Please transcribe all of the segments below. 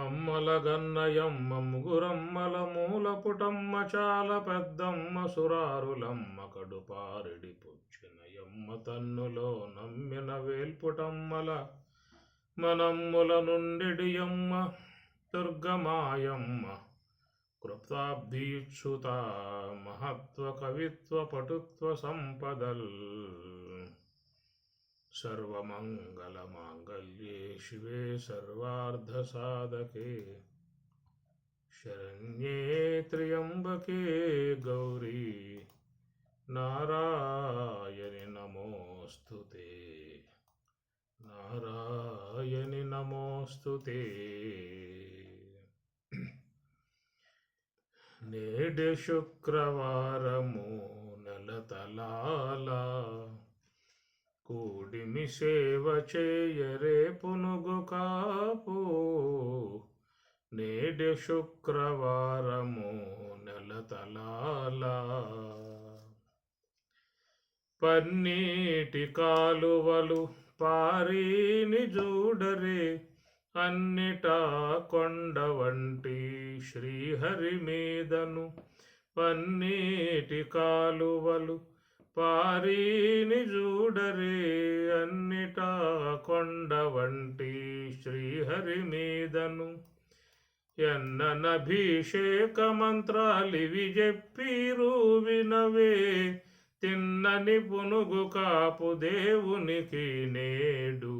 అమ్మల గన్నయమ్మ ముగురమ్మల మూల పుటమ్మ చాల పెద్దమ్మ సురారులమ్మ కడుపారిడి పుచ్చినయమ్మ తన్నులో నమ్మిన వేల్పుటమ్మల మనమ్ముల నుండిడియమ్మ దుర్గమాయమ్మ కృప్తాబ్ధియుచ్యుత మహత్వ కవిత్వ పటుత్వ సంపదల్ सर्वमंगलमांगल्ये शिवे सर्वार्धसाधके शरण्ये त्र्यंबके गौरी नारायणि नमोस्तुते नारायणि नमोस्तुते नेडे शुक्रवारमु नेलतलाला కూడిమి సేవ చేయరే పునుగు కాపు నేడే శుక్రవారము నెలతలాల పన్నీటి కాలువలు పారీని చూడరే అన్నిటా కొండ వంటి శ్రీహరి మీదను పన్నీటి కాలువలు పారీని చూడరే అన్నిటా కొండ వంటి శ్రీహరి మీదను ఎన్ననభిషేక మంత్రాలివి చెప్పిరు వినవే తిన్నని పునుగు కాపు దేవునికి నేడు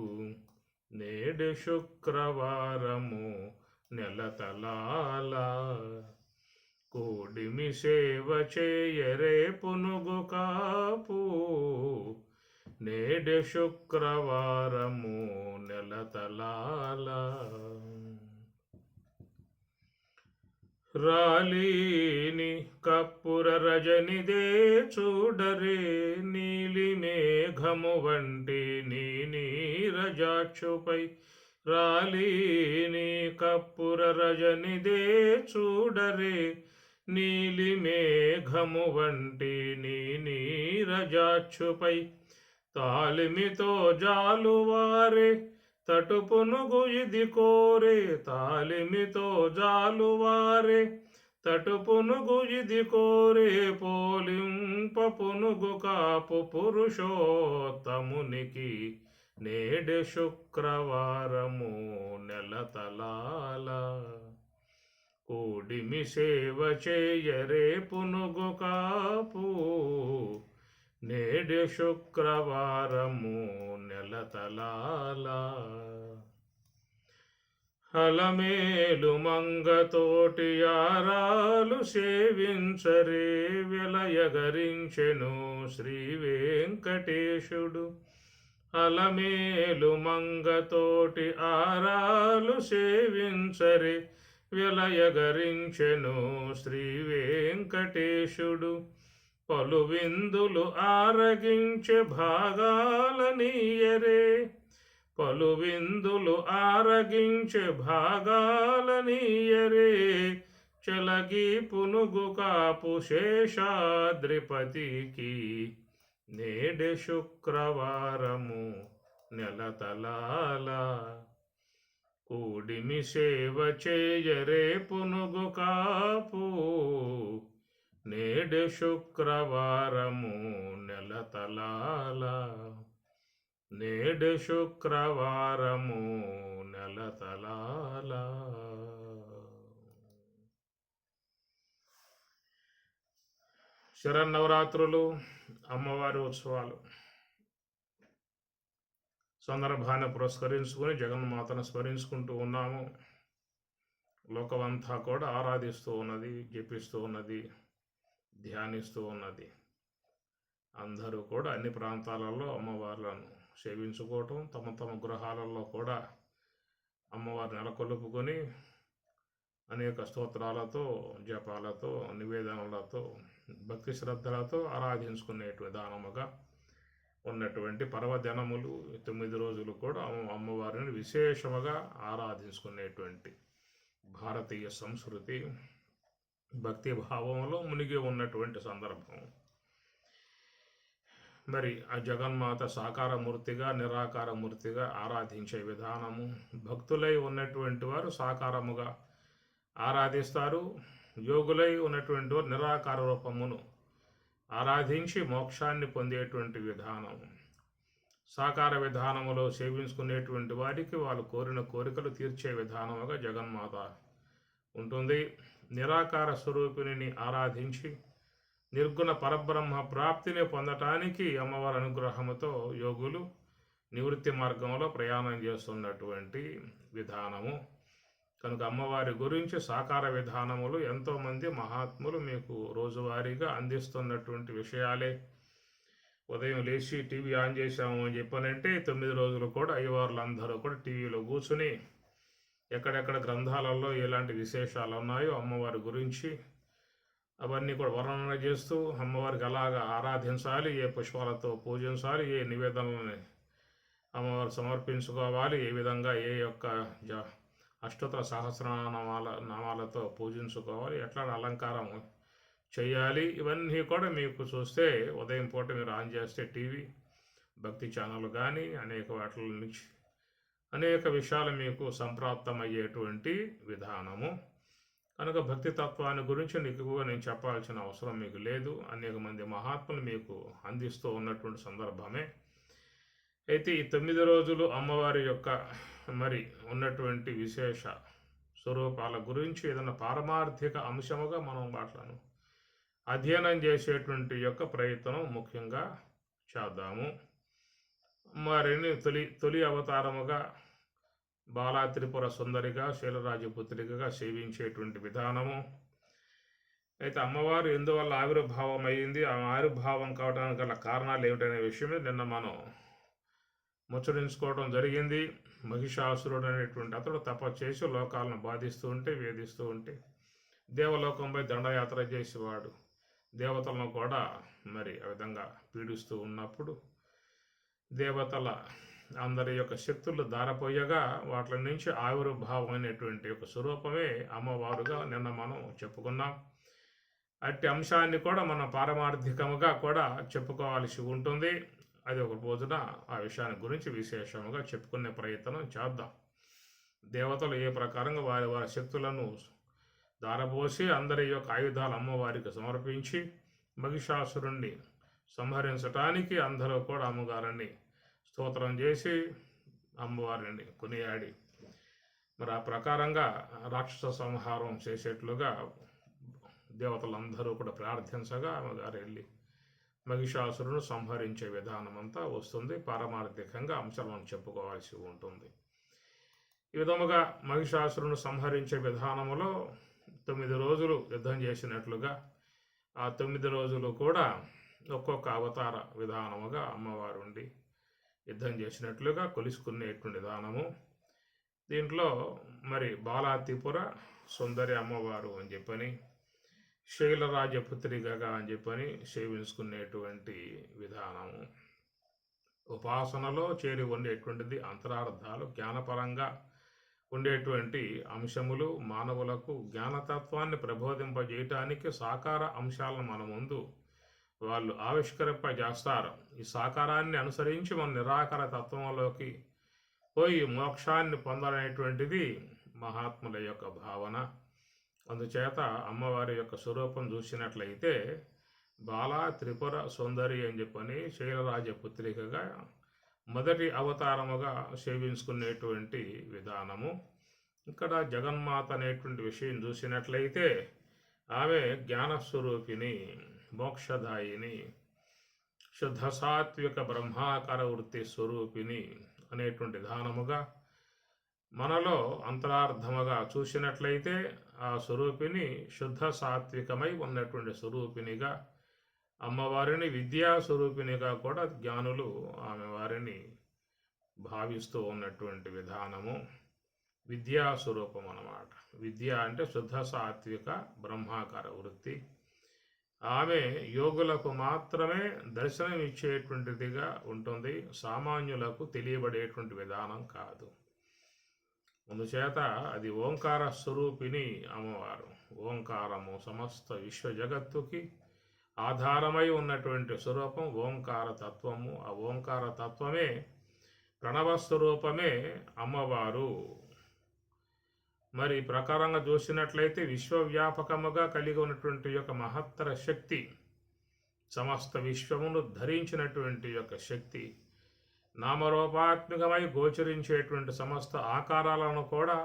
శుక్రవారము నెలతలాల కూడిమి సేవ చేయరే పునుగు కాపు నేడే శుక్రవారము నెలతలాల రాలీని కప్పుర రజనిదే చూడరే నీలి మేఘము వంటి నీ నీరజాక్షుపై రాలీని కప్పుర రజనిదే చూడరే నీలి మేఘము వంటి నీ నీరజాక్షుపై తాలిమితో జాలువారే తటుపునుగు ఇది కోరే తాలిమితో జాలువారే తటుపునుగు ఇది కోరే పోలింప పునుగు కాపు పురుషోత్తమునికి నేడే శుక్రవారము నెలతలాల కూడిమి సేవ చేయరే పునుగు కాపు నేడే శుక్రవారము నెలతలాల అలమేలు మంగతోటి ఆరాలు సేవించరే వెలయగరించెను శ్రీ వెంకటేశుడు అలమేలు మంగతోటి ఆరాలు సేవించరే విలయగరించెను శ్రీ వెంకటేశుడు పలు విందులు ఆరగించే భాగాలనీయరే పలు విందులు ఆరగించే భాగాలనీయరే చెలగి పునుగు కాపు శేషాద్రిపతికి నేడే శుక్రవారము నెలతలాల కూడిమి సేవ చేయరే పునుగు కాపు నేడే శుక్రవారము నెలతలాల నేడే శుక్రవారము నెలతలాల. శరన్నవరాత్రులు అమ్మవారి ఉత్సవాలు సందర్భాన్ని పురస్కరించుకొని జగన్మాతను స్మరించుకుంటూ ఉన్నాము. లోకమంతా కూడా ఆరాధిస్తూ ఉన్నది, జపిస్తూ ఉన్నది, ధ్యానిస్తూ ఉన్నది. అందరూ కూడా అన్ని ప్రాంతాలలో అమ్మవార్లను సేవించుకోవటం, తమ తమ గృహాలలో కూడా అమ్మవారు నెలకొల్పుకొని అనేక స్తోత్రాలతో, జపాలతో, నివేదనలతో, భక్తి శ్రద్ధలతో ఆరాధించుకునేటు విధానముగా ఉన్నటువంటి పర్వదినములు 9 రోజులు కూడా అమ్మవారిని విశేషముగా ఆరాధించుకునేటువంటి భారతీయ సంస్కృతి భక్తి భావంలో మునిగి ఉన్నటువంటి సందర్భం. మరి ఆ జగన్మాత సాకారమూర్తిగా నిరాకారమూర్తిగా ఆరాధించే విధానము, భక్తులై ఉన్నటువంటి వారు సాకారముగా ఆరాధిస్తారు, యోగులై ఉన్నటువంటి వారు నిరాకార రూపమును ఆరాధించి మోక్షాన్ని పొందేటువంటి విధానం. సాకార విధానములో సేవించుకునేటువంటి వారికి వాళ్ళు కోరిన కోరికలు తీర్చే విధానముగా జగన్మాత ఉంటుంది. నిరాకార స్వరూపిణిని ఆరాధించి నిర్గుణ పరబ్రహ్మ ప్రాప్తిని పొందటానికి అమ్మవారి అనుగ్రహముతో యోగులు నివృత్తి మార్గంలో ప్రయాణం చేస్తున్నటువంటి విధానము. కనుక అమ్మవారి గురించి సాకార విధానములు ఎంతోమంది మహాత్ములు మీకు రోజువారీగా అందిస్తున్నటువంటి విషయాలే. ఉదయం లేచి టీవీ ఆన్ చేశాము అని చెప్పానంటే 9 రోజులు కూడా అయ్యవార్లు అందరూ కూడా టీవీలో కూర్చుని ఎక్కడెక్కడ గ్రంథాలలో ఎలాంటి విశేషాలు ఉన్నాయో అమ్మవారి గురించి అవన్నీ కూడా వర్ణన చేస్తూ అమ్మవారికి ఎలాగా ఆరాధించాలి, ఏ పుష్పాలతో పూజించాలి, ఏ నివేదనలని అమ్మవారు సమర్పించుకోవాలి, ఏ విధంగా ఏ యొక్క అష్టోత్తర నామాలతో పూజించుకోవాలి, ఎట్లా అలంకారం చేయాలి, ఇవన్నీ కూడా మీకు చూస్తే ఉదయం పూట మీరు ఆన్ చేస్తే టీవీ భక్తి ఛానల్ కానీ అనేక వాటి నుంచి అనేక విషయాలు మీకు సంప్రాప్తమయ్యేటువంటి విధానము. కనుక భక్తి తత్వాన్ని గురించి ఎక్కువగా నేను చెప్పాల్సిన అవసరం మీకు లేదు. అనేక మంది మహాత్ములు మీకు అందిస్తూ ఉన్నటువంటి సందర్భమే. అయితే ఈ 9 రోజులు అమ్మవారి యొక్క మరి ఉన్నటువంటి విశేష స్వరూపాల గురించి ఏదైనా పారమార్థిక అంశముగా మనం వాటిలను అధ్యయనం చేసేటువంటి యొక్క ప్రయత్నం ముఖ్యంగా చేద్దాము. మరిన్ని తొలి అవతారముగా బాలా త్రిపుర సుందరిగా శైలరాజపుత్రికగా సేవించేటువంటి విధానము. అయితే అమ్మవారు ఎందువల్ల ఆవిర్భావం అయ్యింది, ఆ ఆవిర్భావం కావడానికి గల కారణాలు ఏమిటనే విషయమే నిన్న మనం ముచ్చరించుకోవడం జరిగింది. మహిషాసురుడు అనేటువంటి అతడు తపస్సు చేసి లోకాలను బాధిస్తూ ఉంటే వేధిస్తూ ఉంటే దేవలోకంపై దండయాత్ర చేసేవాడు. దేవతలను కూడా మరి ఆ విధంగా పీడిస్తూ ఉన్నప్పుడు దేవతల అందరి యొక్క శక్తులు దారపోయగా వాటి నుంచి ఆవిర్భావం అనేటువంటి ఒక స్వరూపమే అమ్మవారుగా నిన్న మనం చెప్పుకున్నాం. అట్టి అంశాన్ని కూడా మనం పారమార్థికముగా కూడా చెప్పుకోవాల్సి ఉంటుంది. అది ఒక రోజున ఆ విషయాన్ని గురించి విశేషముగా చెప్పుకునే ప్రయత్నం చేద్దాం. దేవతలు ఏ ప్రకారంగా వారి వారి శక్తులను దారపోసి అందరి యొక్క ఆయుధాలు అమ్మవారికి సమర్పించి మహిషాసురుణ్ణి సంహరించటానికి అందరూ కూడా అమ్మగారిని స్తోత్రం చేసి అమ్మవారిని కొనియాడి మరి ఆ ప్రకారంగా రాక్షస సంహారం చేసేట్లుగా దేవతలందరూ కూడా ప్రార్థించగా అమ్మగారు వెళ్ళి మహిషాసురును సంహరించే విధానం అంతా వస్తుంది. పారమార్థికంగా అంశాలను చెప్పుకోవాల్సి ఉంటుంది. ఈ విధముగా మహిషాసురును సంహరించే విధానములో 9 రోజులు యుద్ధం చేసినట్లుగా ఆ 9 రోజులు కూడా ఒక్కొక్క అవతార విధానముగా అమ్మవారు ఉండి యుద్ధం చేసినట్లుగా కొలుసుకునేటువంటి విధానము. దీంట్లో మరి బాలా త్రిపుర సుందరి అమ్మవారు అని చెప్పని, శైలరాజపుత్రికగా అని చెప్పని సేవించుకునేటువంటి విధానము. ఉపాసనలో చేరి ఉండేటువంటిది అంతరార్థాలు, జ్ఞానపరంగా ఉండేటువంటి అంశములు మానవులకు జ్ఞానతత్వాన్ని ప్రబోధింపజేయటానికి సాకార అంశాలను మన ముందు వాళ్ళు ఆవిష్కరింపజేస్తారు. ఈ సాకారాన్ని అనుసరించి మన నిరాకార తత్వంలోకి పోయి మోక్షాన్ని పొందాలనేటువంటిది మహాత్ముల యొక్క భావన. అందుచేత అమ్మవారి యొక్క స్వరూపం చూసినట్లయితే బాలా త్రిపుర సుందరి అని చెప్పని శైలరాజపుత్రికగా మొదటి అవతారముగా సేవించుకునేటువంటి విధానము. ఇక్కడ జగన్మాత అనేటువంటి విషయం చూసినట్లయితే ఆమె జ్ఞానస్వరూపిణి, మోక్షదాయిని, శుద్ధ సాత్విక బ్రహ్మాకార వృత్తి స్వరూపిణి అనేటువంటి విధానముగా మనలో అంతరార్థముగా చూసినట్లయితే ఆ స్వరూపిణి శుద్ధ సాత్వికమై ఉన్నటువంటి స్వరూపిణిగా, అమ్మవారిని విద్యా స్వరూపిణిగా కూడా జ్ఞానులు ఆమె వారిని భావిస్తూ ఉన్నటువంటి విధానము. విద్యా స్వరూపం అన్నమాట. విద్య అంటే శుద్ధ సాత్విక బ్రహ్మాకార వృత్తి. ఆమె యోగులకు మాత్రమే దర్శనం ఇచ్చేటువంటిదిగా ఉంటుంది, సామాన్యులకు తెలియబడేటువంటి విధానం కాదు. అందుచేత అది ఓంకార స్వరూపిణి అమ్మవారు. ఓంకారము సమస్త విశ్వ జగత్తుకి ఆధారమై ఉన్నటువంటి స్వరూపం ఓంకార తత్వము. ఆ ఓంకార తత్వమే ప్రణవ స్వరూపమే అమ్మవారు. మరి ఈ ప్రకారంగా చూసినట్లయితే విశ్వవ్యాపకముగా కలిగి ఉన్నటువంటి యొక్క మహత్తర శక్తి, సమస్త విశ్వమును ధరించినటువంటి యొక్క శక్తి, నామరూపాత్మకమై గోచరించేటువంటి సమస్త ఆకారాలను కూడా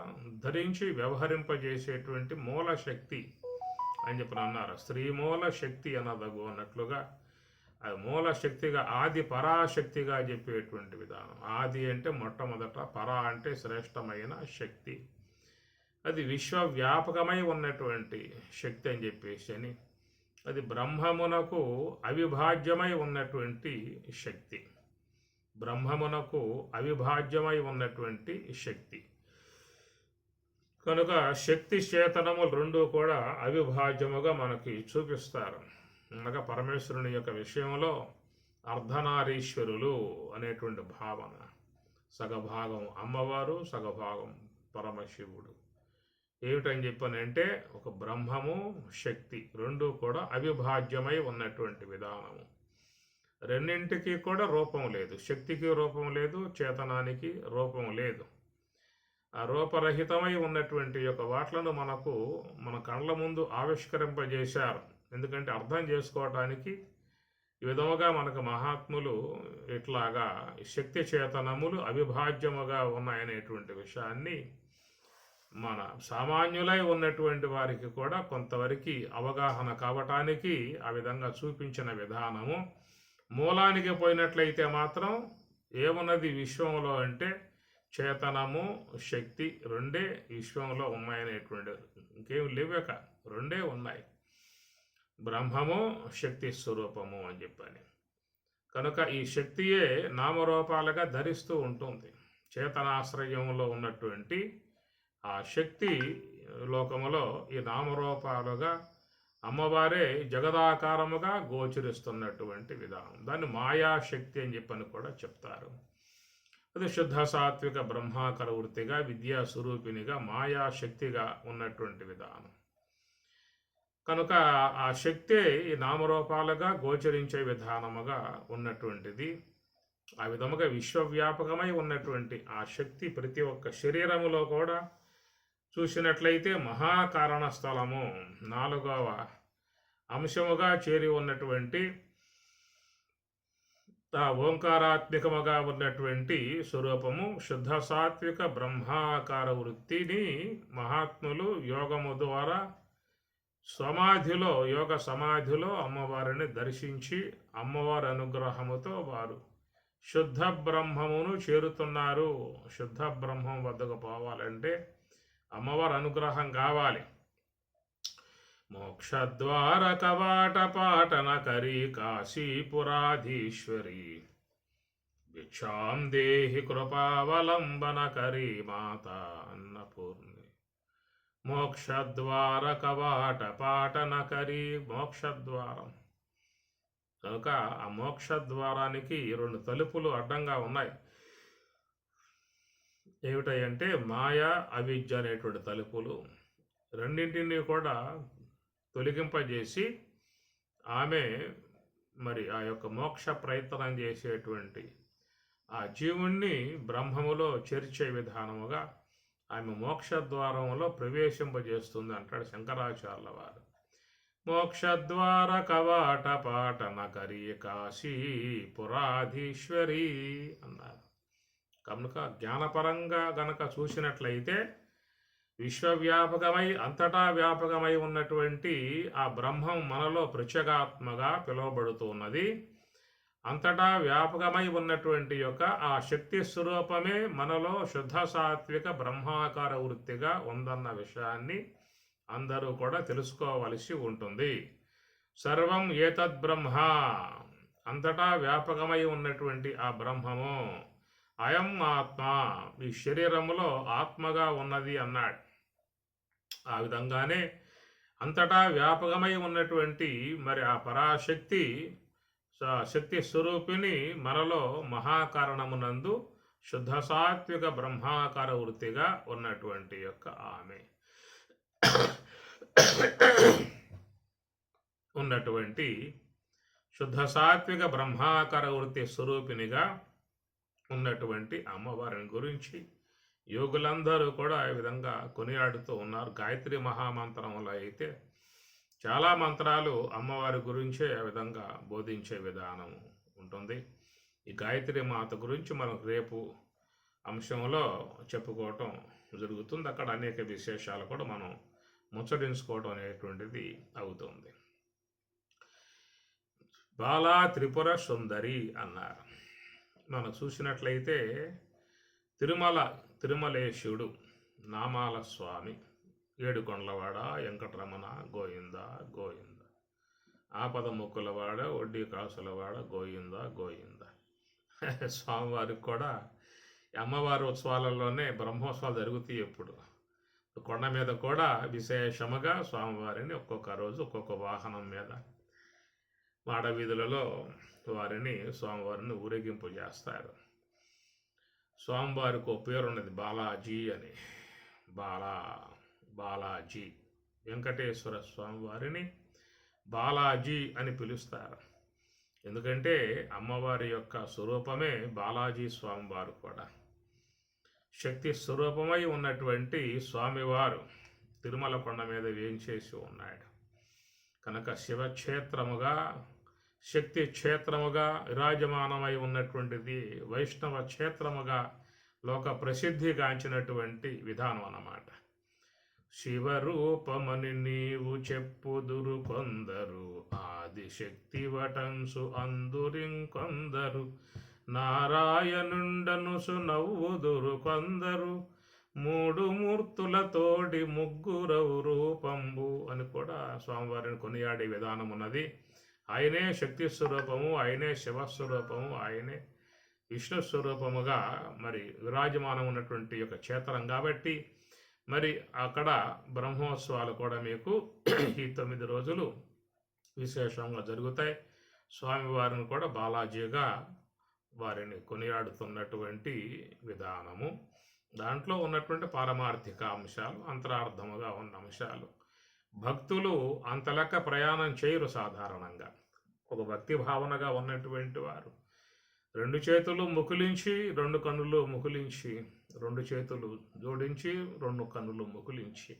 ధరించి వ్యవహరింపజేసేటువంటి మూల శక్తి అని చెప్పి అన్నారు. స్త్రీమూల శక్తి అనదగు అన్నట్లుగా అది మూల శక్తిగా, ఆది పరాశక్తిగా చెప్పేటువంటి విధానం. ఆది అంటే మొట్టమొదట, పరా అంటే శ్రేష్టమైన శక్తి. అది విశ్వవ్యాపకమై ఉన్నటువంటి శక్తి అని చెప్పేసి అని, అది బ్రహ్మమునకు అవిభాజ్యమై ఉన్నటువంటి శక్తి. బ్రహ్మమునకు అవిభాజ్యమై ఉన్నటువంటి శక్తి కనుక శక్తి చేతనములు రెండూ కూడా అవిభాజ్యముగా మనకి చూపిస్తారు. అనగా పరమేశ్వరుని యొక్క విషయంలో అర్ధనారీశ్వరులు అనేటువంటి భావన, సగభాగం అమ్మవారు, సగభాగం పరమశివుడు. ఏమిటని చెప్పనంటే ఒక బ్రహ్మము శక్తి రెండూ కూడా అవిభాజ్యమై ఉన్నటువంటి విధానము. రెండింటికి కూడా రూపం లేదు. శక్తికి రూపం లేదు, చేతనానికి రూపం లేదు. ఆ రూపరహితమై ఉన్నటువంటి యొక్క వాట్లను మనకు మన కళ్ళ ముందు ఆవిష్కరింపజేశారు. ఎందుకంటే అర్థం చేసుకోవటానికి ఈ విధముగా మనకు మహాత్ములు ఇట్లాగా శక్తి చేతనములు అవిభాజ్యముగా ఉన్నాయనేటువంటి విషయాన్ని మన సామాన్యులై ఉన్నటువంటి వారికి కూడా కొంతవరకు అవగాహన కావటానికి ఆ విధంగా చూపించిన విధానము. మూలానికి పోయినట్లయితే మాత్రం ఏమున్నది విశ్వంలో అంటే చేతనము శక్తి రెండే విశ్వంలో ఉన్నాయనేటువంటి, ఇంకేం లేవక రెండే ఉన్నాయి, బ్రహ్మము శక్తి స్వరూపము అని చెప్పని. కనుక ఈ శక్తియే నామరూపాలుగా ధరిస్తూ ఉంటుంది. చేతనాశ్రయంలో ఉన్నటువంటి ఆ శక్తి లోకములో ఈ నామరూపాలుగా అమ్మవారే జగదాకారముగా గోచరిస్తున్నటువంటి విధానం. దాన్ని మాయాశక్తి అని చెప్పని కూడా చెప్తారు. అది శుద్ధ సాత్విక బ్రహ్మాకర వృత్తిగా, విద్యా స్వరూపిణిగా, మాయాశక్తిగా ఉన్నటువంటి విధానం. కనుక ఆ శక్తే ఈ నామరూపాలుగా గోచరించే విధానముగా ఉన్నటువంటిది. ఆ విధముగా విశ్వవ్యాపకమై ఉన్నటువంటి ఆ శక్తి ప్రతి ఒక్క శరీరములో కూడా చూసినట్లయితే మహాకారణ స్థలము 4వ అంశముగా చేరి ఉన్నటువంటి ఆ ఓంకారాత్మికముగా ఉన్నటువంటి స్వరూపము శుద్ధ సాత్విక బ్రహ్మాకార వృత్తిని మహాత్ములు యోగము ద్వారా యోగ సమాధిలో అమ్మవారిని దర్శించి అమ్మవారి అనుగ్రహముతో వారు శుద్ధ బ్రహ్మమును చేరుతున్నారు. శుద్ధ బ్రహ్మం వద్దకు పోవాలంటే అమ్మవారి అనుగ్రహం కావాలి. మోక్షద్వార కవాట పాటన కరీ కాశీపురాధీశ్వరి భిక్షాం దేహి కృపావలంబన కరీ మాత అన్నపూర్ణి. మోక్షద్వార కవాట పాటన కరీ మోక్షద్వారం. కనుక ఆ మోక్షద్వారానికి 2 తలుపులు అడ్డంగా ఉన్నాయి. ఏమిటంటే మాయ అవిద్య అనేటువంటి తలుపులు. రెండింటిని కూడా తొలగింపజేసి ఆమె మరి ఆ యొక్క మోక్ష ప్రయత్నం చేసేటువంటి ఆ జీవుణ్ణి బ్రహ్మములో చేర్చే విధానముగా ఆమె మోక్ష ద్వారంలో ప్రవేశింపజేస్తుంది అంటాడు శంకరాచార్యుల వారు. మోక్షద్వార కవాట పాటన కరీ కాశీ పురాధీశ్వరి అన్నారు. కనుక జ్ఞానపరంగా గనక చూసినట్లయితే విశ్వవ్యాపకమై అంతటా వ్యాపకమై ఉన్నటువంటి ఆ బ్రహ్మం మనలో ప్రత్యేగాత్మగా పిలువబడుతున్నది. అంతటా వ్యాపకమై ఉన్నటువంటి యొక్క ఆ శక్తి స్వరూపమే మనలో శుద్ధ సాత్విక బ్రహ్మాకార వృత్తిగా ఉందన్న విషయాన్ని అందరూ కూడా తెలుసుకోవలసి ఉంటుంది. సర్వం ఏతద్ బ్రహ్మ, అంతటా వ్యాపకమై ఉన్నటువంటి ఆ బ్రహ్మము అయం ఆత్మ, ఈ శరీరములో ఆత్మగా ఉన్నది అన్నాడు. ఆ విధంగానే అంతటా వ్యాపకమై ఉన్నటువంటి మరి ఆ పరాశక్తి శక్తి స్వరూపిణి మనలో మహాకారణమునందు శుద్ధ సాత్విక బ్రహ్మాకార వృత్తిగా ఉన్నటువంటి యొక్క ఆమె ఉన్నటువంటి శుద్ధ సాత్విక బ్రహ్మాకార వృత్తి స్వరూపినిగా ఉన్నటువంటి అమ్మవారిని గురించి యోగులందరూ కూడా ఈ విధంగా కొనియాడుతూ ఉన్నారు. గాయత్రి మహామంత్రంలో అయితే చాలా మంత్రాలు అమ్మవారి గురించే ఆ విధంగా బోధించే విధానం ఉంటుంది. ఈ గాయత్రి మాత గురించి మనం రేపు అంశంలో చెప్పుకోవటం జరుగుతుంది. అక్కడ అనేక విశేషాలు కూడా మనం ముచ్చరించుకోవడం అనేటువంటిది అవుతుంది. బాలా త్రిపుర సుందరి అన్నారు. మనం చూసినట్లయితే తిరుమలేశుడు నామాల స్వామి, ఏడుకొండలవాడ వెంకటరమణ గోయింద గోయింద, ఆపద ముక్కులవాడ వడ్డీ కాసులవాడ గోయింద గోయింద. స్వామివారికి కూడా అమ్మవారి ఉత్సవాలలోనే బ్రహ్మోత్సవాలు జరుగుతాయి. ఎప్పుడు కొండ మీద కూడా విశేషముగా స్వామివారిని ఒక్కొక్క రోజు ఒక్కొక్క వాహనం మీద మాడవీధులలో స్వామివారిని ఊరేగింపు చేస్తారు. స్వామివారికి ఒక పేరు ఉన్నది బాలాజీ అని. బాలాజీ వెంకటేశ్వర స్వామివారిని బాలాజీ అని పిలుస్తారు. ఎందుకంటే అమ్మవారి యొక్క స్వరూపమే బాలాజీ స్వామివారు కూడా. శక్తి స్వరూపమై ఉన్నటువంటి స్వామివారు తిరుమల కొండ మీద వేంచేసి ఉన్నాడు కనుక శివక్షేత్రముగా, శక్తి క్షేత్రముగా విరాజమానమై ఉన్నటువంటిది వైష్ణవ క్షేత్రముగా లోక ప్రసిద్ధిగాంచినటువంటి విధానం అన్నమాట. శివరూపమని నీవు చెప్పుదురు కొందరు, ఆదిశక్తి వటంసు అందురింకొందరు, నారాయణుండనుసు నవ్వుదురు కొందరు, మూడు మూర్తులతోడి ముగ్గురవు రూపంబు అని కూడా స్వామివారిని కొనియాడే విధానం ఉన్నది. ఆయనే శక్తి స్వరూపము, ఆయనే శివస్వరూపము, ఆయనే విష్ణు స్వరూపముగా మరి విరాజమానం ఉన్నటువంటి యొక్క క్షేత్రం కాబట్టి మరి అక్కడ బ్రహ్మోత్సవాలు కూడా మీకు ఈ 9 రోజులు విశేషంగా జరుగుతాయి. స్వామివారిని కూడా బాలాజీగా వారిని కొనియాడుతున్నటువంటి విధానము, దాంట్లో ఉన్నటువంటి పారమార్థిక అంశాలు, అంతరార్థముగా ఉన్న అంశాలు భక్తులు అంతలెక్క ప్రయాణం చేయరు. సాధారణంగా ఒక భక్తి భావనగా ఉన్నటువంటి వారు 2 చేతులు ముకులించి, 2 కన్నులు ముకులించి, 2 చేతులు జోడించి, 2 కన్నులు ముకులించి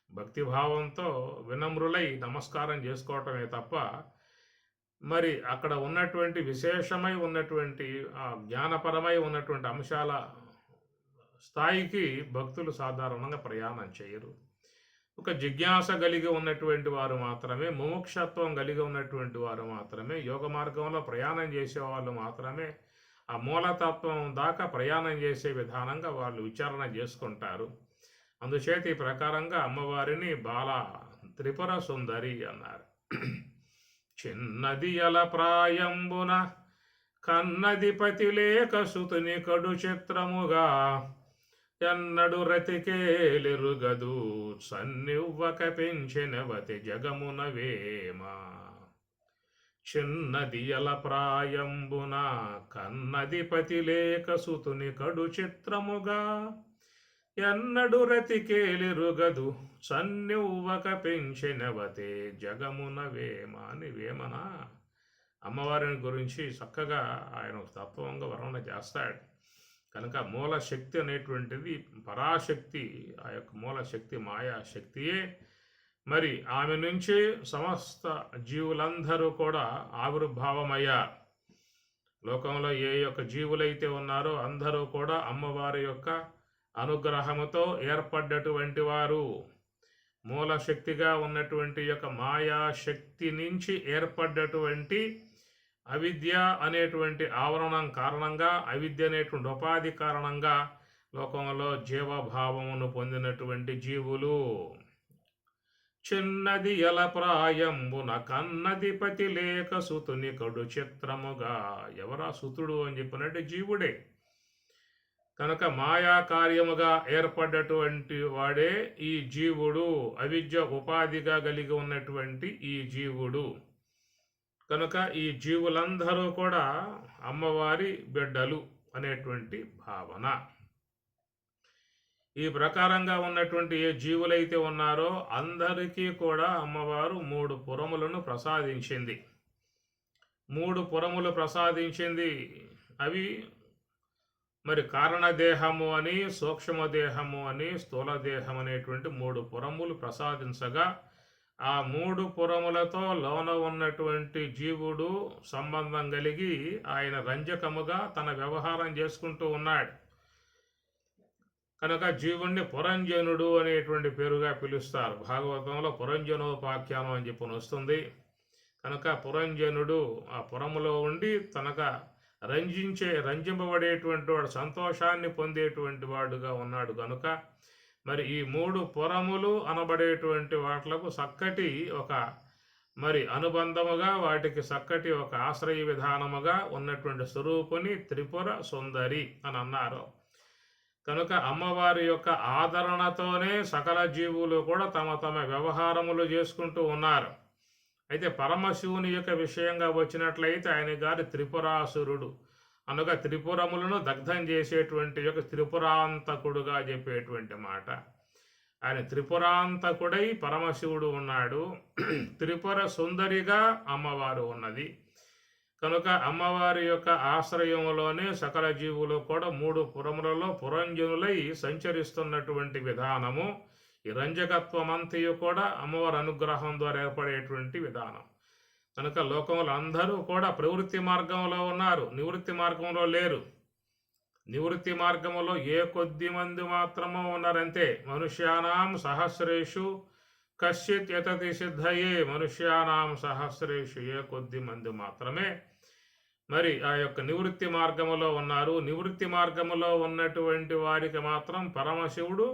భక్తిభావంతో వినమ్రులై నమస్కారం చేసుకోవటమే తప్ప మరి అక్కడ ఉన్నటువంటి విశేషమై ఉన్నటువంటి జ్ఞానపరమై ఉన్నటువంటి అంశాల స్థాయికి భక్తులు సాధారణంగా ప్రయాణం చేయరు. ఒక జిజ్ఞాస కలిగి ఉన్నటువంటి వారు మాత్రమే, ముముక్షత్వం కలిగి ఉన్నటువంటి వారు మాత్రమే, యోగ మార్గంలో ప్రయాణం చేసే వాళ్ళు మాత్రమే ఆ మూలతత్వం దాకా ప్రయాణం చేసే విధానంగా వాళ్ళు విచారణ చేసుకుంటారు. అందుచేత ఈ ప్రకారంగా అమ్మవారిని బాలా త్రిపుర సుందరి అన్నారు. చిన్నది అల ప్రాయంబున కన్నది పతి లేక సుతుని కడు చిత్రముగా, ఎన్నడు రతికేలిరుగదు సన్నివ్వక పెంచెనవతి జగమున వేమ. చిన్నది అల ప్రాయంబున కన్నది పతి లేక సుతుని కడు చిత్రముగా, ఎన్నడు రతికేలిరుగదు సన్నివ్వక పెంచెనవతే జగమున వేమ అని వేమన అమ్మవారిని గురించి చక్కగా ఆయన తత్వంగా వర్ణన చేస్తాడు. కనుక మూలశక్తి అనేటువంటిది పరాశక్తి, ఆ యొక్క మూలశక్తి మాయాశక్తియే. మరి ఆమె నుంచి సమస్త జీవులందరూ కూడా ఆవిర్భావమయ్యారు. లోకంలో ఏ యొక్క జీవులైతే ఉన్నారో అందరూ కూడా అమ్మవారి యొక్క అనుగ్రహముతో ఏర్పడ్డటువంటి వారు. మూలశక్తిగా ఉన్నటువంటి యొక్క మాయాశక్తి నుంచి ఏర్పడ్డటువంటి అవిద్య అనేటువంటి ఆవరణం కారణంగా, అవిద్య అనేటువంటి ఉపాధి కారణంగా లోకంలో జీవభావమును పొందినటువంటి జీవులు. చిన్నది ఎల ప్రాయంబున కన్నది పతి లేక సుతుని కడు చిత్రముగా. ఎవరా సుతుడు అని చెప్పినట్టు జీవుడే. కనుక మాయా కార్యముగా ఏర్పడ్డటువంటి వాడే ఈ జీవుడు, అవిద్య ఉపాధిగా కలిగి ఉన్నటువంటి ఈ జీవుడు. కనుక ఈ జీవులందరూ కూడా అమ్మవారి బిడ్డలు అనేటువంటి భావన. ఈ ప్రకారంగా ఉన్నటువంటి ఏ జీవులైతే ఉన్నారో అందరికీ కూడా అమ్మవారు 3 పురములను ప్రసాదించింది. 3 పురములు ప్రసాదించింది. అవి మరి కారణదేహము అని, సూక్ష్మదేహము అని, స్థూలదేహం అనేటువంటి 3 పురములు ప్రసాదించగా ఆ 3 పురములతో లోన ఉన్నటువంటి జీవుడు సంబంధం కలిగి ఆయన రంజకముగా తన వ్యవహారం చేసుకుంటూ ఉన్నాడు. కనుక జీవుణ్ణి పురంజనుడు అనేటువంటి పేరుగా పిలుస్తారు. భాగవతంలో పురంజనోపాఖ్యానం అని చెప్పి వస్తుంది. కనుక పురంజనుడు ఆ పురములో ఉండి తనక రంజింపబడేటువంటి వాడు, సంతోషాన్ని పొందేటువంటి వాడుగా ఉన్నాడు. కనుక మరి ఈ 3 పురములు అనబడేటువంటి వాట్లకు చక్కటి ఒక మరి అనుబంధముగా, వాటికి చక్కటి ఒక ఆశ్రయ విధానముగా ఉన్నటువంటి స్వరూపుని త్రిపుర సుందరి అని అన్నారు. కనుక అమ్మవారి యొక్క ఆదరణతోనే సకల జీవులు కూడా తమ తమ వ్యవహారములు చేసుకుంటూ ఉన్నారు. అయితే పరమశివుని యొక్క విషయంగా వచ్చినట్లయితే ఆయన గారి త్రిపురాసురుడు అనగా త్రిపురములను దగ్ధం చేసేటువంటి యొక్క త్రిపురాంతకుడుగా చెప్పేటువంటి మాట. ఆయన త్రిపురాంతకుడై పరమశివుడు ఉన్నాడు. త్రిపుర సుందరిగా అమ్మవారు ఉన్నది. కనుక అమ్మవారి యొక్క ఆశ్రయంలోనే సకల జీవులు కూడా 3 పురములలో పురంజనులై సంచరిస్తున్నటువంటి విధానము. ఈ రంజకత్వమంతయు కూడా అమ్మవారి అనుగ్రహం ద్వారా ఏర్పడేటువంటి విధానం. కనుక లోకంలో అందరూ కూడా ప్రవృత్తి మార్గంలో ఉన్నారు, నివృత్తి మార్గంలో లేరు. నివృత్తి మార్గంలో ఏ కొద్ది మంది మాత్రమో ఉన్నారంతే. మనుష్యానాం సహస్రేషు కశ్చిత్ యతతి సిద్ధయే. మనుష్యానాం సహస్రేషు ఏ కొద్ది మంది మాత్రమే మరి ఆ యొక్క నివృత్తి మార్గములో ఉన్నారు. నివృత్తి మార్గములో ఉన్నటువంటి వారికి మాత్రం పరమశివుడు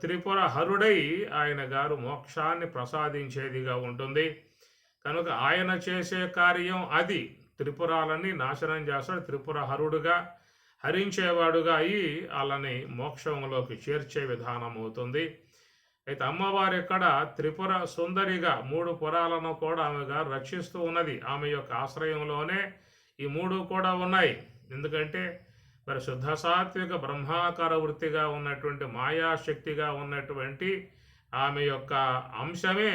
త్రిపుర హరుడై ఆయన గారు మోక్షాన్ని ప్రసాదించేదిగా ఉంటుంది. కనుక ఆయన చేసే కార్యం అది. త్రిపురాలని నాశనం చేస్తాడు. త్రిపుర హరుడుగా, హరించేవాడుగా అయి వాళ్ళని మోక్షంలోకి చేర్చే విధానం అవుతుంది. అయితే అమ్మవారు ఇక్కడ త్రిపుర సుందరిగా 3 పురాలను కూడా ఆమె గారు రక్షిస్తూ ఉన్నది. ఆమె యొక్క ఆశ్రయంలోనే ఈ 3 కూడా ఉన్నాయి. ఎందుకంటే మరి శుద్ధ సాత్విక బ్రహ్మాకార వృత్తిగా ఉన్నటువంటి మాయాశక్తిగా ఉన్నటువంటి ఆమె యొక్క అంశమే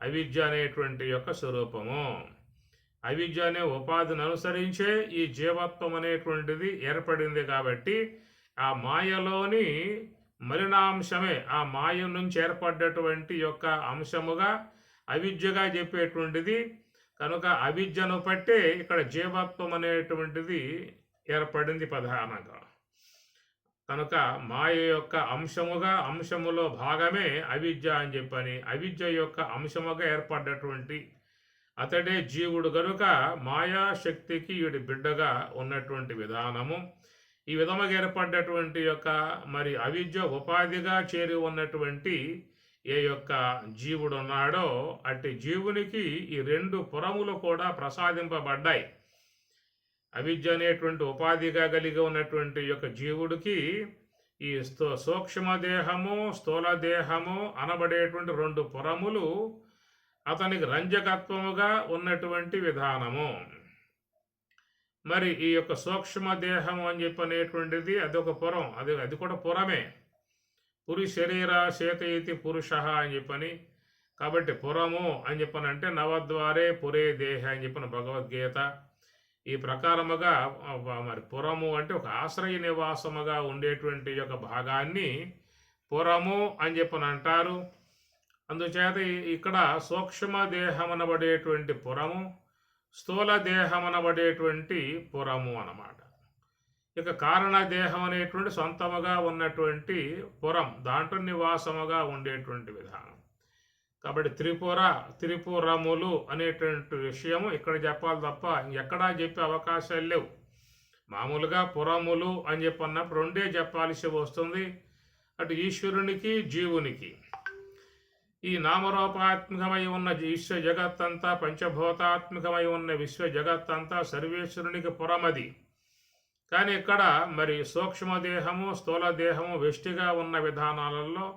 అవిద్య అనేటువంటి యొక్క స్వరూపము. అవిద్య అనే ఉపాధిని అనుసరించే ఈ జీవత్వం అనేటువంటిది ఏర్పడింది. కాబట్టి ఆ మాయలోని మలినాంశమే, ఆ మాయ నుంచి ఏర్పడ్డటువంటి యొక్క అంశముగా అవిద్యగా చెప్పేటువంటిది. కనుక అవిద్యను పట్టే ఇక్కడ జీవత్వం అనేటువంటిది ఏర్పడింది ప్రధానంగా. కనుక మాయ యొక్క అంశముగా, అంశములో భాగమే అవిద్య అని చెప్పని, అవిద్య యొక్క అంశముగా ఏర్పడ్డటువంటి అతడే జీవుడు. కనుక మాయాశక్తికి వీడి బిడ్డగా ఉన్నటువంటి విధానము. ఈ విధముగా ఏర్పడ్డటువంటి యొక్క మరి అవిద్య ఉపాధిగా చేరి ఉన్నటువంటి ఏ యొక్క జీవుడు ఉన్నాడో అట్టి జీవునికి ఈ 2 పురములు కూడా ప్రసాదింపబడ్డాయి. అవిద్య అనేటువంటి ఉపాధిగా కలిగి ఉన్నటువంటి యొక్క జీవుడికి ఈ సూక్ష్మదేహము, స్థూలదేహము అనబడేటువంటి 2 పురములు అతనికి రంజకత్వముగా ఉన్నటువంటి విధానము. మరి ఈ యొక్క సూక్ష్మదేహము అని చెప్పనేటువంటిది అదొక పురం, అది కూడా పురమే. పురి శరీర శేతయితి పురుష అని చెప్పని. కాబట్టి పురము అని చెప్పనంటే నవద్వారే పురే దేహ అని చెప్పిన భగవద్గీత. ఈ ప్రకారముగా మరి పురము అంటే ఒక ఆశ్రయ నివాసముగా ఉండేటువంటి యొక్క భాగాన్ని పురము అని చెప్పని అంటారు. అందుచేత ఇక్కడ సూక్ష్మదేహం అనబడేటువంటి పురము, స్థూల దేహం అనబడేటువంటి పురము అన్నమాట. ఇక కారణదేహం అనేటువంటి సొంతముగా ఉన్నటువంటి పురం, దాంట్లో నివాసముగా ఉండేటువంటి విధానం. కాబట్టి త్రిపురములు అనేటువంటి విషయము ఇక్కడ చెప్పాలి తప్ప ఎక్కడా చెప్పే అవకాశాలు లేవు. మామూలుగా పురములు అని చెప్పన్నప్పుడు 2 చెప్పాల్సి వస్తుంది. అటు ఈశ్వరునికి, జీవునికి. ఈ నామరూపాత్మకమై ఉన్న విశ్వ జగత్తంతా, పంచభూతాత్మకమై ఉన్న విశ్వ జగత్తంతా సర్వేశ్వరునికి పురమది. కానీ ఇక్కడ మరి సూక్ష్మదేహము, స్థూలదేహము వెష్టిగా ఉన్న విధానాలలో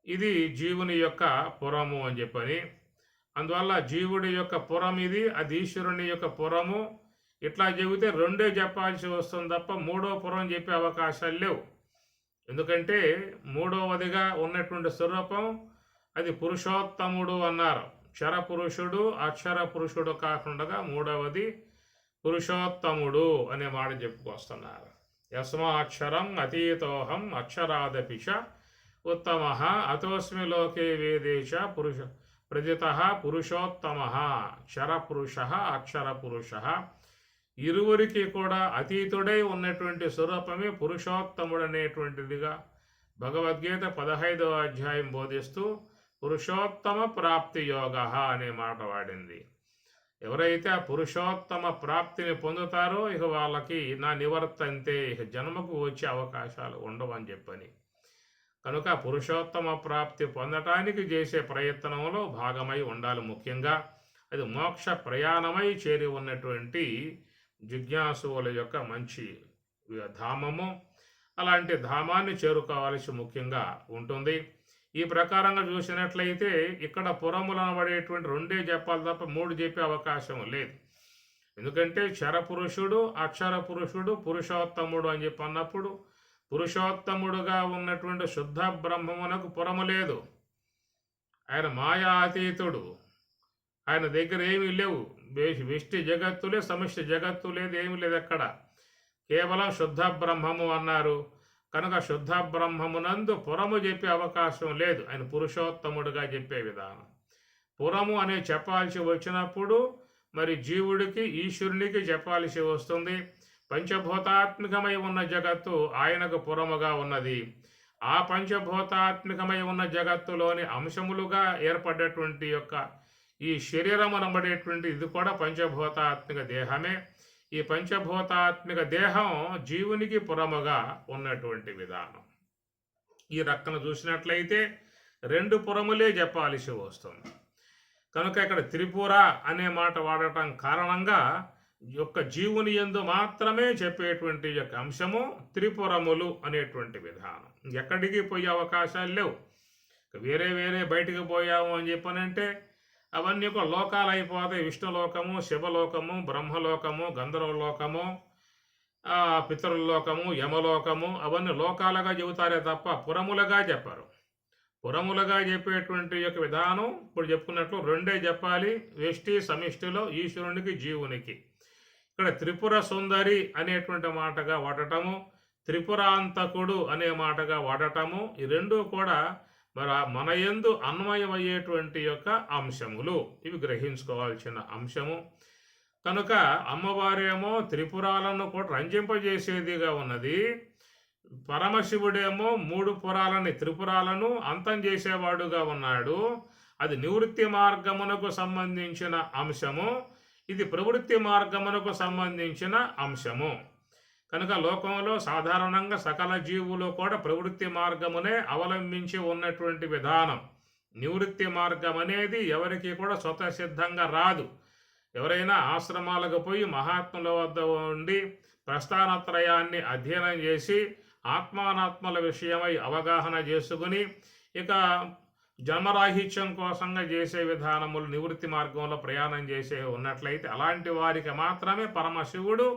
ఇది జీవుని యొక్క పురము అని చెప్పని. అందువల్ల జీవుడి యొక్క పురం ఇది, అది ఈశ్వరుని యొక్క పురము. ఇట్లా చెబితే 2 చెప్పాల్సి వస్తుంది తప్ప 3వ పురం చెప్పే అవకాశాలు లేవు. ఎందుకంటే మూడవదిగా ఉన్నటువంటి స్వరూపం అది పురుషోత్తముడు అన్నారు. క్షర పురుషుడు అక్షర పురుషుడు కాకుండా మూడవది పురుషోత్తముడు అనే మాట చెప్పుకొస్తున్నారు. యస్మాక్షరం అతీతోహం అక్షరాదపిష ఉత్తమ అతోస్మి లోకే వేదేశ పురుష ప్రజిత పురుషోత్తమ క్షర పురుష అక్షర పురుష. ఇరువురికి కూడా అతీతుడై ఉన్నటువంటి స్వరూపమే పురుషోత్తముడు అనేటువంటిదిగా భగవద్గీత 15వ అధ్యాయం బోధిస్తూ పురుషోత్తమ ప్రాప్తి యోగ అనే మాట వాడింది. ఎవరైతే ఆ పురుషోత్తమ ప్రాప్తిని పొందుతారో ఇక వాళ్ళకి నా నివర్తంతే, ఇక జన్మకు వచ్చే అవకాశాలు ఉండవని చెప్పని. కనుక పురుషోత్తమ ప్రాప్తి పొందటానికి చేసే ప్రయత్నంలో భాగమై ఉండాలి. ముఖ్యంగా అది మోక్ష ప్రయాణమై చేరి ఉన్నటువంటి జిజ్ఞాసువుల యొక్క మంచి ధామము. అలాంటి ధామాన్ని చేరుకోవాల్సి ముఖ్యంగా ఉంటుంది. ఈ ప్రకారంగా చూసినట్లయితే ఇక్కడ పురములు అనబడేటువంటి 2 చెప్పాలి తప్ప 3 చెప్పే అవకాశం లేదు. ఎందుకంటే క్షరపురుషుడు అక్షర పురుషుడు పురుషోత్తముడు అని చెప్పి అన్నప్పుడు పురుషోత్తముడుగా ఉన్నటువంటి శుద్ధ బ్రహ్మమునకు పురము లేదు. ఆయన మాయాతీతుడు. ఆయన దగ్గర ఏమీ లేవు. వ్యష్టి జగత్తులే, సమిష్టి జగత్తు లేదు, ఏమీ లేదు అక్కడ. కేవలం శుద్ధ బ్రహ్మము అన్నారు. కనుక శుద్ధ బ్రహ్మమునందు పురము చెప్పే అవకాశం లేదు. ఆయన పురుషోత్తముడుగా చెప్పే విధానం. పురము అనే చెప్పాల్సి వచ్చినప్పుడు మరి జీవుడికి ఈశ్వరునికి చెప్పాల్సి వస్తుంది. పంచభూతాత్మికమై ఉన్న జగత్తు ఆయనకు పురముగా ఉన్నది. ఆ పంచభూతాత్మికమై ఉన్న జగత్తులోని అంశములుగా ఏర్పడ్డటువంటి యొక్క ఈ శరీరం అనబడేటువంటి ఇది కూడా పంచభూతాత్మిక దేహమే. ఈ పంచభూతాత్మిక దేహం జీవునికి పురముగా ఉన్నటువంటి విధానం. ఈ రక్కన చూసినట్లయితే 2 పురములే చెప్పాల్సి వస్తుంది. కనుక ఇక్కడ త్రిపుర అనే మాట వాడటం కారణంగా యొక్క జీవుని యందు మాత్రమే చెప్పేటువంటి యొక్క అంశము త్రిపురములు అనేటువంటి విధానం. ఎక్కడికి పోయే అవకాశాలు లేవు. వేరే వేరే బయటికి పోయాము అని చెప్పనంటే అవన్నీ కూడా లోకాలు అయిపోతాయి. విష్ణులోకము, శివలోకము, బ్రహ్మలోకము, గంధర్వలోకము, పితృలోకము, యమలోకము అవన్నీ లోకాలుగా చెబుతారే తప్ప పురములుగా చెప్పారు. పురములుగా చెప్పేటువంటి యొక్క విధానం ఇప్పుడు చెప్పుకున్నట్లు 2 చెప్పాలి. వ్యష్టి సమిష్టిలో ఈశ్వరునికి జీవునికి. ఇక్కడ త్రిపుర సుందరి అనేటువంటి మాటగా వాడటము, త్రిపురాంతకుడు అనే మాటగా వాడటము, ఈ 2 కూడా మన యందు అన్వయమయ్యేటువంటి యొక్క అంశములు. ఇవి గ్రహించుకోవాల్సిన అంశము. కనుక అమ్మవారేమో త్రిపురాలను కూడా రంజింపజేసేదిగా ఉన్నది. పరమశివుడేమో 3 పురాలని త్రిపురాలను అంతం చేసేవాడుగా ఉన్నాడు. అది నివృత్తి మార్గమునకు సంబంధించిన అంశము. ఇది ప్రవృత్తి మార్గమునకు సంబంధించిన అంశము. కనుక లోకంలో సాధారణంగా సకల జీవులు కూడా ప్రవృత్తి మార్గమునే అవలంబించి ఉన్నటువంటి విధానం. నివృత్తి మార్గం అనేది ఎవరికి కూడా స్వతసిద్ధంగా రాదు. ఎవరైనా ఆశ్రమాలకు పోయి మహాత్ముల వద్ద ఉండి ప్రస్థానత్రయాన్ని అధ్యయనం చేసి ఆత్మానాత్మల విషయమై అవగాహన చేసుకుని ఇక జన్మరాహిత్యం కోసంగా చేసే విధానములు నివృత్తి మార్గంలో ప్రయాణం చేసే ఉన్నట్లయితే అలాంటి వారికి మాత్రమే పరమశివుడు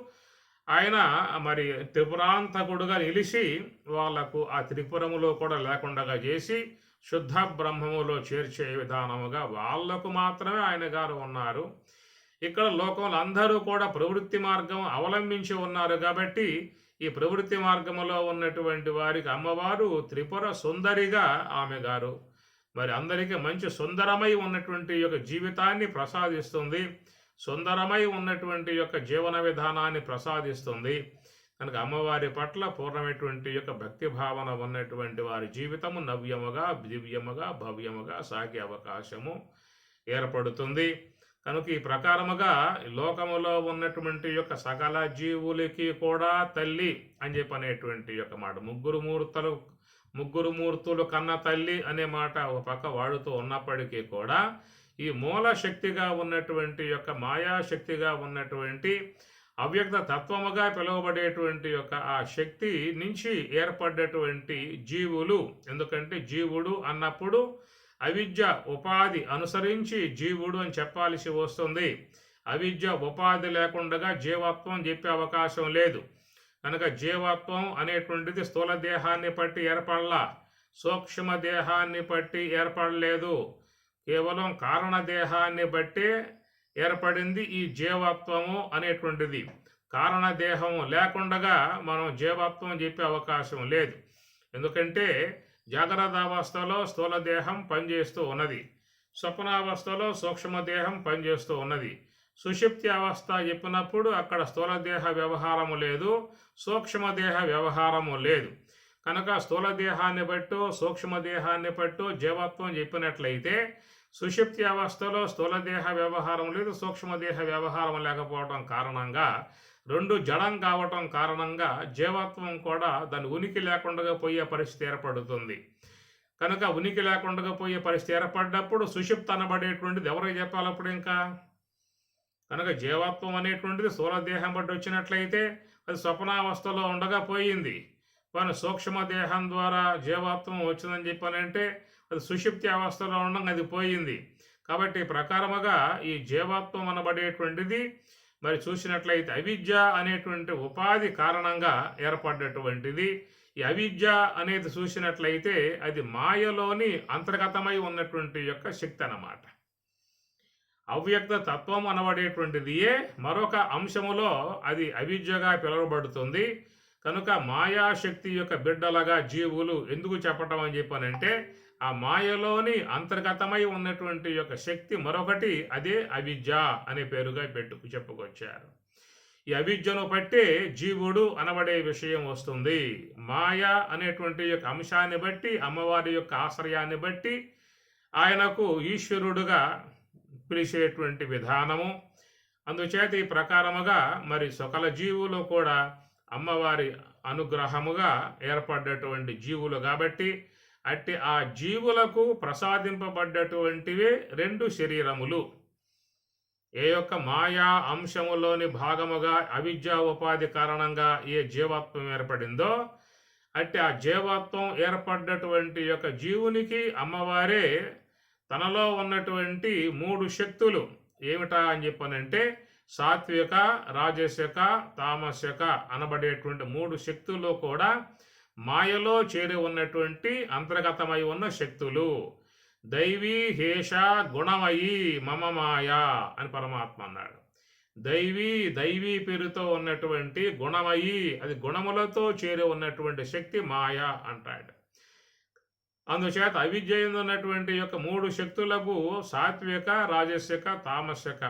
ఆయన మరి త్రిపురాంతకుడుగా నిలిచి వాళ్లకు ఆ త్రిపురములో కూడా లేకుండా చేసి శుద్ధ బ్రహ్మములో చేర్చే విధానముగా వాళ్లకు మాత్రమే ఆయన గారు ఉన్నారు. ఇక్కడ లోకంలో అందరూ కూడా ప్రవృత్తి మార్గం అవలంబించి ఉన్నారు కాబట్టి ఈ ప్రవృత్తి మార్గములో ఉన్నటువంటి వారికి అమ్మవారు త్రిపుర సుందరిగా ఆమె గారు మరి అందరికీ మంచి సుందరమై ఉన్నటువంటి యొక్క జీవితాన్ని ప్రసాదిస్తుంది. సుందరమై ఉన్నటువంటి యొక్క జీవన విధానాన్ని ప్రసాదిస్తుంది. కనుక అమ్మవారి పట్ల పూర్ణమైనటువంటి యొక్క భక్తి భావన ఉన్నటువంటి వారి జీవితము నవ్యముగా, దివ్యముగా, భవ్యముగా సాగే అవకాశము ఏర్పడుతుంది. కనుక ఈ ప్రకారముగా లోకములో ఉన్నటువంటి యొక్క సకల జీవులకి కూడా తల్లి అని చెప్పనేటువంటి యొక్క మాట. ముగ్గురు మూర్తులు కన్న తల్లి అనే మాట ఒక పక్క వాడుతూ ఉన్నప్పటికీ కూడా ఈ మూల శక్తిగా ఉన్నటువంటి యొక్క మాయాశక్తిగా ఉన్నటువంటి అవ్యక్త తత్వముగా పిలువబడేటువంటి యొక్క ఆ శక్తి నుంచి ఏర్పడ్డటువంటి జీవులు. ఎందుకంటే జీవుడు అన్నప్పుడు అవిద్య ఉపాధి అనుసరించి జీవుడు అని చెప్పాల్సి వస్తుంది. అవిద్య ఉపాధి లేకుండా జీవత్వం చెప్పే అవకాశం లేదు. కనుక జీవత్వం అనేటువంటిది స్థూల దేహాన్ని బట్టి ఏర్పడలా, సూక్ష్మ దేహాన్ని బట్టి ఏర్పడలేదు, కేవలం కారణదేహాన్ని బట్టి ఏర్పడింది ఈ జీవత్వము అనేటువంటిది. కారణదేహం లేకుండా మనం జీవత్వం చెప్పే అవకాశం లేదు. ఎందుకంటే జాగ్రత్త అవస్థలో స్థూల దేహం పనిచేస్తూ ఉన్నది, స్వప్నావస్థలో సూక్ష్మదేహం పనిచేస్తూ ఉన్నది. సుషుప్తి అవస్థ చెప్పినప్పుడు అక్కడ స్థూల దేహ వ్యవహారము లేదు, సూక్ష్మదేహ వ్యవహారము లేదు. కనుక స్థూల దేహాన్ని బట్టు సూక్ష్మదేహాన్ని బట్టు జీవత్వం చెప్పినట్లయితే సుషుప్తి అవస్థలో స్థూల దేహ వ్యవహారం లేదు, సూక్ష్మదేహ వ్యవహారం లేకపోవడం కారణంగా రెండు జడం కావటం కారణంగా జీవత్వం కూడా దాని ఉనికి లేకుండా పోయే పరిస్థితి ఏర్పడుతుంది. కనుక ఉనికి లేకుండా పోయే పరిస్థితి ఏర్పడినప్పుడు సుషుప్తి అనబడేటువంటిది ఎవరికి చెప్పాలప్పుడు ఇంకా? కనుక జీవత్వం అనేటువంటిది స్థూల దేహం బట్టి వచ్చినట్లయితే అది స్వప్నావస్థలో ఉండగా పోయింది. కానీ సూక్ష్మదేహం ద్వారా జీవత్వం వచ్చిందని చెప్పానంటే అది సుషుప్తి అవస్థలో ఉండగా అది పోయింది. కాబట్టి ప్రకారముగా ఈ జీవత్వం అనబడేటువంటిది మరి చూసినట్లయితే అవిద్య అనేటువంటి ఉపాధి కారణంగా ఏర్పడ్డటువంటిది. ఈ అవిద్య అనేది చూసినట్లయితే అది మాయలోని అంతర్గతమై ఉన్నటువంటి యొక్క శక్తి అన్నమాట. అవ్యక్త తత్వం అనబడేటువంటిదియే మరొక అంశములో అది అవిద్యగా పిలువబడుతుంది. కనుక మాయాశక్తి యొక్క బిడ్డలుగా జీవులు ఎందుకు చెప్పటం అని చెప్పానంటే ఆ మాయలోని అంతర్గతమై ఉన్నటువంటి యొక్క శక్తి మరొకటి, అదే అవిద్య అనే పేరుగా చెప్పుకొచ్చారు. ఈ అవిద్యను బట్టే జీవుడు అనబడే విషయం వస్తుంది. మాయ అనేటువంటి యొక్క అంశాన్ని బట్టి, అమ్మవారి యొక్క ఆశ్రయాన్ని బట్టి ఆయనకు ఈశ్వరుడుగా పిలిచేటువంటి విధానము. అందుచేత ఈ ప్రకారముగా మరి సకల జీవులు కూడా అమ్మవారి అనుగ్రహముగా ఏర్పడ్డటువంటి జీవులు కాబట్టి అట్టి ఆ జీవులకు ప్రసాదింపబడ్డటువంటివే రెండు శరీరములు. ఏ యొక్క మాయా అంశములోని భాగముగా అవిద్యా ఉపాధి కారణంగా ఏ జీవత్వం ఏర్పడిందో అట్టి ఆ జీవత్వం ఏర్పడ్డటువంటి యొక్క జీవునికి అమ్మవారే తనలో ఉన్నటువంటి మూడు శక్తులు ఏమిటా అని చెప్పనంటే సాత్విక, రాజసిక, తామసిక అనబడేటువంటి మూడు శక్తులు కూడా మాయలో చేరి ఉన్నటువంటి అంతర్గతమై ఉన్న శక్తులు. దైవీ హేష గుణమయీ మమ మాయా అని పరమాత్మ అన్నాడు. దైవీ పేరుతో ఉన్నటువంటి గుణమయీ, అది గుణములతో చేరి ఉన్నటువంటి శక్తి మాయ అంటాడు. అందుచేత అవిద్య ఉన్నటువంటి యొక్క మూడు శక్తులకు సాత్విక, రాజసిక, తామసిక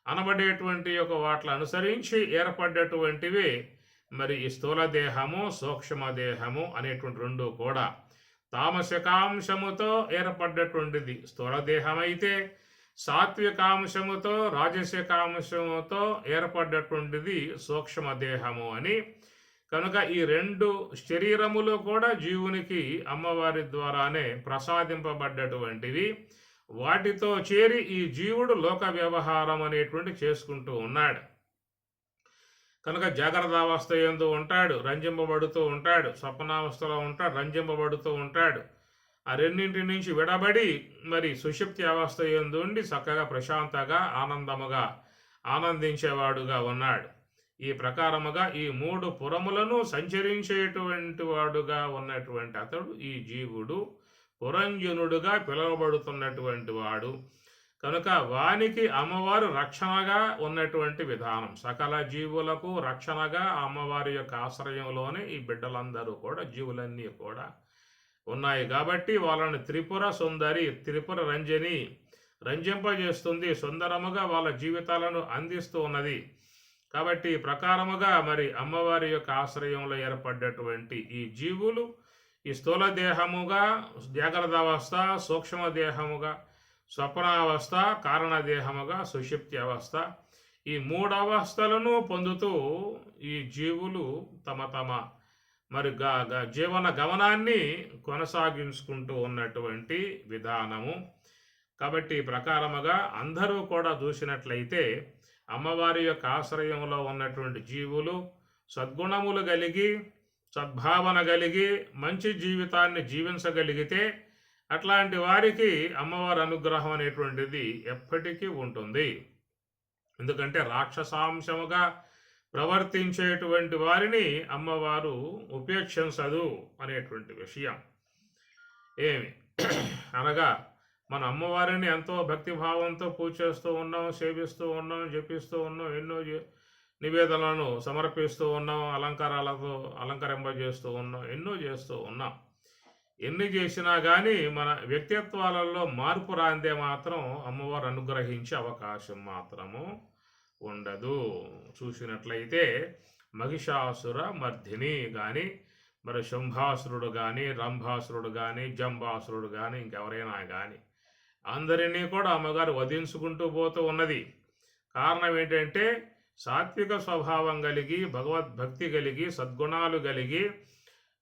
అనబడేటువంటి యొక్క వాటిని అనుసరించి ఏర్పడ్డటువంటివి మరి ఈ స్థూల దేహము, సూక్ష్మదేహము అనేటువంటి రెండు కూడా. తామసికాంశముతో ఏర్పడ్డటువంటిది స్థూల దేహం అయితే, సాత్వికాంశముతో రాజసికాంశముతో ఏర్పడ్డటువంటిది సూక్ష్మదేహము అని. కనుక ఈ రెండు శరీరములు కూడా జీవునికి అమ్మవారి ద్వారానే ప్రసాదింపబడ్డటువంటివి. వాటితో చేరి ఈ జీవుడు లోక వ్యవహారం అనేటువంటి చేసుకుంటూ ఉన్నాడు. కనుక జాగ్రత్త అవస్థ ఎందు ఉంటాడు, రంజింపబడుతూ ఉంటాడు, స్వప్నావస్థలో ఉంటాడు, రంజింపబడుతూ ఉంటాడు. ఆ రెండింటి నుంచి విడబడి మరి సుషుప్తి అవస్థ ఎందు ఉండి చక్కగా ప్రశాంతంగా ఆనందముగా ఆనందించేవాడుగా ఉన్నాడు. ఈ ప్రకారముగా ఈ మూడు పురములను సంచరించేటువంటి వాడుగా ఉన్నటువంటి అతడు ఈ జీవుడు పురంజనుడుగా పిలువబడుతున్నటువంటి వాడు. కనుక వానికి అమ్మవారు రక్షణగా ఉన్నటువంటి విధానం. సకల జీవులకు రక్షణగా అమ్మవారి యొక్క ఆశ్రయంలోనే ఈ బిడ్డలందరూ కూడా, జీవులన్నీ కూడా ఉన్నాయి. కాబట్టి వాళ్ళని త్రిపుర సుందరి, త్రిపుర రంజని రంజింపజేస్తుంది, సుందరముగా వాళ్ళ జీవితాలను అందిస్తూ ఉన్నది. కాబట్టి ప్రకారముగా మరి అమ్మవారి యొక్క ఆశ్రయంలో ఏర్పడ్డటువంటి ఈ జీవులు ఈ స్థూల దేహముగా, జాగ్రత్త అవస్థ, సూక్ష్మ దేహముగా, స్వప్నావస్థ, కారణదేహముగా, సుషుప్తి అవస్థ, ఈ మూడు అవస్థలను పొందుతూ ఈ జీవులు తమ మరి జీవన గమనాన్ని కొనసాగించుకుంటూ ఉన్నటువంటి విధానము. కాబట్టి ప్రకారముగా అందరూ కూడా చూసినట్లయితే అమ్మవారి యొక్క ఆశ్రయంలో ఉన్నటువంటి జీవులు సద్గుణములు కలిగి, సద్భావన కలిగి, మంచి జీవితాన్ని జీవించగలిగితే అట్లాంటి వారికి అమ్మవారి అనుగ్రహం అనేటువంటిది ఎప్పటికీ ఉంటుంది. ఎందుకంటే రాక్షసాంశముగా ప్రవర్తించేటువంటి వారిని అమ్మవారు ఉపేక్షించదు అనేటువంటి విషయం. ఏమి అనగా మన అమ్మవారిని ఎంతో భక్తిభావంతో పూజ చేస్తూ ఉన్నాం, సేవిస్తూ ఉన్నాం, జపిస్తూ ఉన్నాం, ఎన్నో నివేదనలను సమర్పిస్తూ ఉన్నాం, అలంకారాలతో అలంకరింపజేస్తూ ఉన్నాం, ఎన్నో చేస్తూ ఉన్నాం. ఎన్ని చేసినా కానీ మన వ్యక్తిత్వాలలో మార్పు రాందే మాత్రం అమ్మవారు అనుగ్రహించే అవకాశం మాత్రము ఉండదు. చూసినట్లయితే మహిషాసుర మర్దిని కానీ, మరి శంభాసురుడు కానీ, రంభాసురుడు కానీ, జంబాసురుడు కానీ, ఇంకెవరైనా కానీ అందరినీ కూడా అమ్మగారు వధించుకుంటూ పోతూ ఉన్నది. కారణం ఏంటంటే సాత్విక స్వభావం కలిగి, భగవద్భక్తి కలిగి, సద్గుణాలు కలిగి,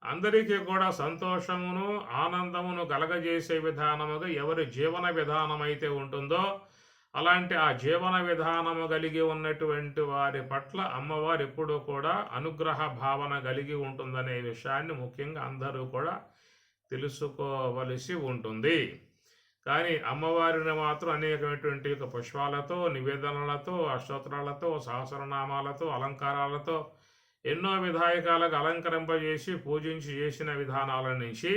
అందరికీ కూడా సంతోషమును ఆనందమును కలగజేసే విధానముగా ఎవరి జీవన విధానం అయితే ఉంటుందో అలాంటి ఆ జీవన విధానము కలిగి ఉన్నటువంటి వారి పట్ల అమ్మవారు ఎప్పుడూ కూడా అనుగ్రహ భావన కలిగి ఉంటుందనే విషయాన్ని ముఖ్యంగా అందరూ కూడా తెలుసుకోవలసి ఉంటుంది. కానీ అమ్మవారిని మాత్రం అనేకమైనటువంటి పుష్పాలతో, నివేదనలతో, అష్టోత్తరాలతో, సహస్రనామాలతో, అలంకారాలతో ఎన్నో విధాయకాలకు అలంకరింపజేసి పూజించి చేసిన విధానాల నుంచి,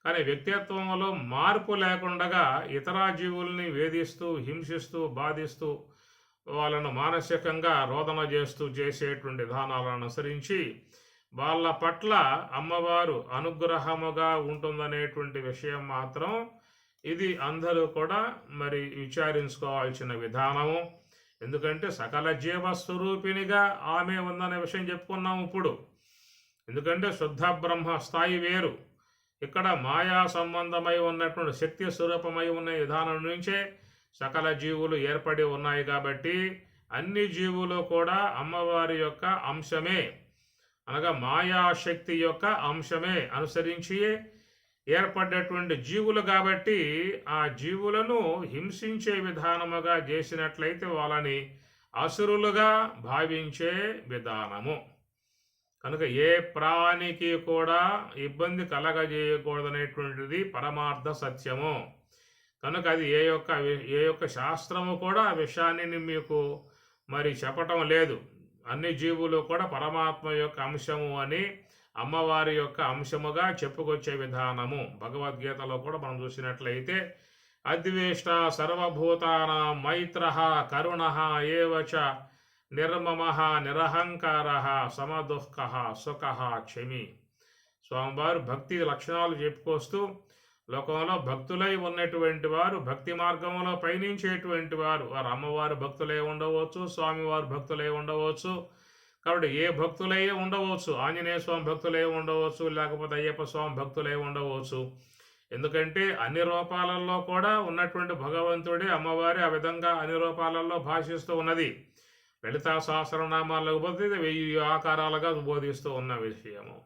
కానీ వ్యక్తిత్వంలో మార్పు లేకుండా ఇతర జీవుల్ని వేధిస్తూ, హింసిస్తూ, బాధిస్తూ, వాళ్ళను మానసికంగా రోదన చేస్తూ చేసేటువంటి విధానాలను అనుసరించి వాళ్ళ పట్ల అమ్మవారు అనుగ్రహముగా ఉంటుందనేటువంటి విషయం మాత్రం ఇది అందరూ కూడా మరి విచారించుకోవాల్సిన విధానము. ఎందుకంటే సకల జీవస్వరూపినిగా ఆమె ఉందనే విషయం చెప్పుకున్నాం ఇప్పుడు. ఎందుకంటే శుద్ధ బ్రహ్మ స్థాయి వేరు, ఇక్కడ మాయా సంబంధమై ఉన్నటువంటి శక్తి స్వరూపమై ఉన్న విధానం నుంచే సకల జీవులు ఏర్పడి ఉన్నాయి. కాబట్టి అన్ని జీవులు కూడా అమ్మవారి యొక్క అంశమే, అనగా మాయాశక్తి యొక్క అంశమే అనుసరించి ఏర్పడ్డటువంటి జీవులు. కాబట్టి ఆ జీవులను హింసించే విధానముగా చేసినట్లయితే వాళ్ళని అసురులుగా భావించే విధానము. కనుక ఏ ప్రాణికి కూడా ఇబ్బంది కలగజేయకూడదనేటువంటిది పరమార్థ సత్యము. కనుక అది ఏ యొక్క శాస్త్రము కూడా ఆ విషయాన్ని మీకు మరి చెప్పటం లేదు. అన్ని జీవులు కూడా పరమాత్మ యొక్క అంశము అని అమ్మవారి యొక్క అంశముగా చెప్పుకొచ్చే విధానము. భగవద్గీతలో కూడా మనం చూసినట్లయితే అద్వేష్ట సర్వభూతాన మైత్ర కరుణ ఏవచ నిర్మమ నిరహంకార సమదుఃఖ సుఖ క్షమి. స్వామివారు భక్తి లక్షణాలు చెప్పుకొస్తూ లోకంలో భక్తులై ఉన్నటువంటి వారు, భక్తి మార్గంలో పయనించేటువంటి వారు, వారు అమ్మవారు భక్తులై ఉండవచ్చు, స్వామివారు భక్తులై ఉండవచ్చు. కాబట్టి ఏ భక్తులై ఉండవచ్చు, ఆంజనేయ స్వామి భక్తులై ఉండవచ్చు, లేకపోతే అయ్యప్ప స్వామి భక్తులై ఉండవచ్చు. ఎందుకంటే అన్ని రూపాలలో కూడా ఉన్నటువంటి భగవంతుడే అమ్మవారి ఆ విధంగా అన్ని రూపాలలో భాషిస్తూ ఉన్నది. లలితా సహస్రనామాలకు పోతే 1000 ఆకారాలుగా బోధిస్తూ ఉన్న విషయము.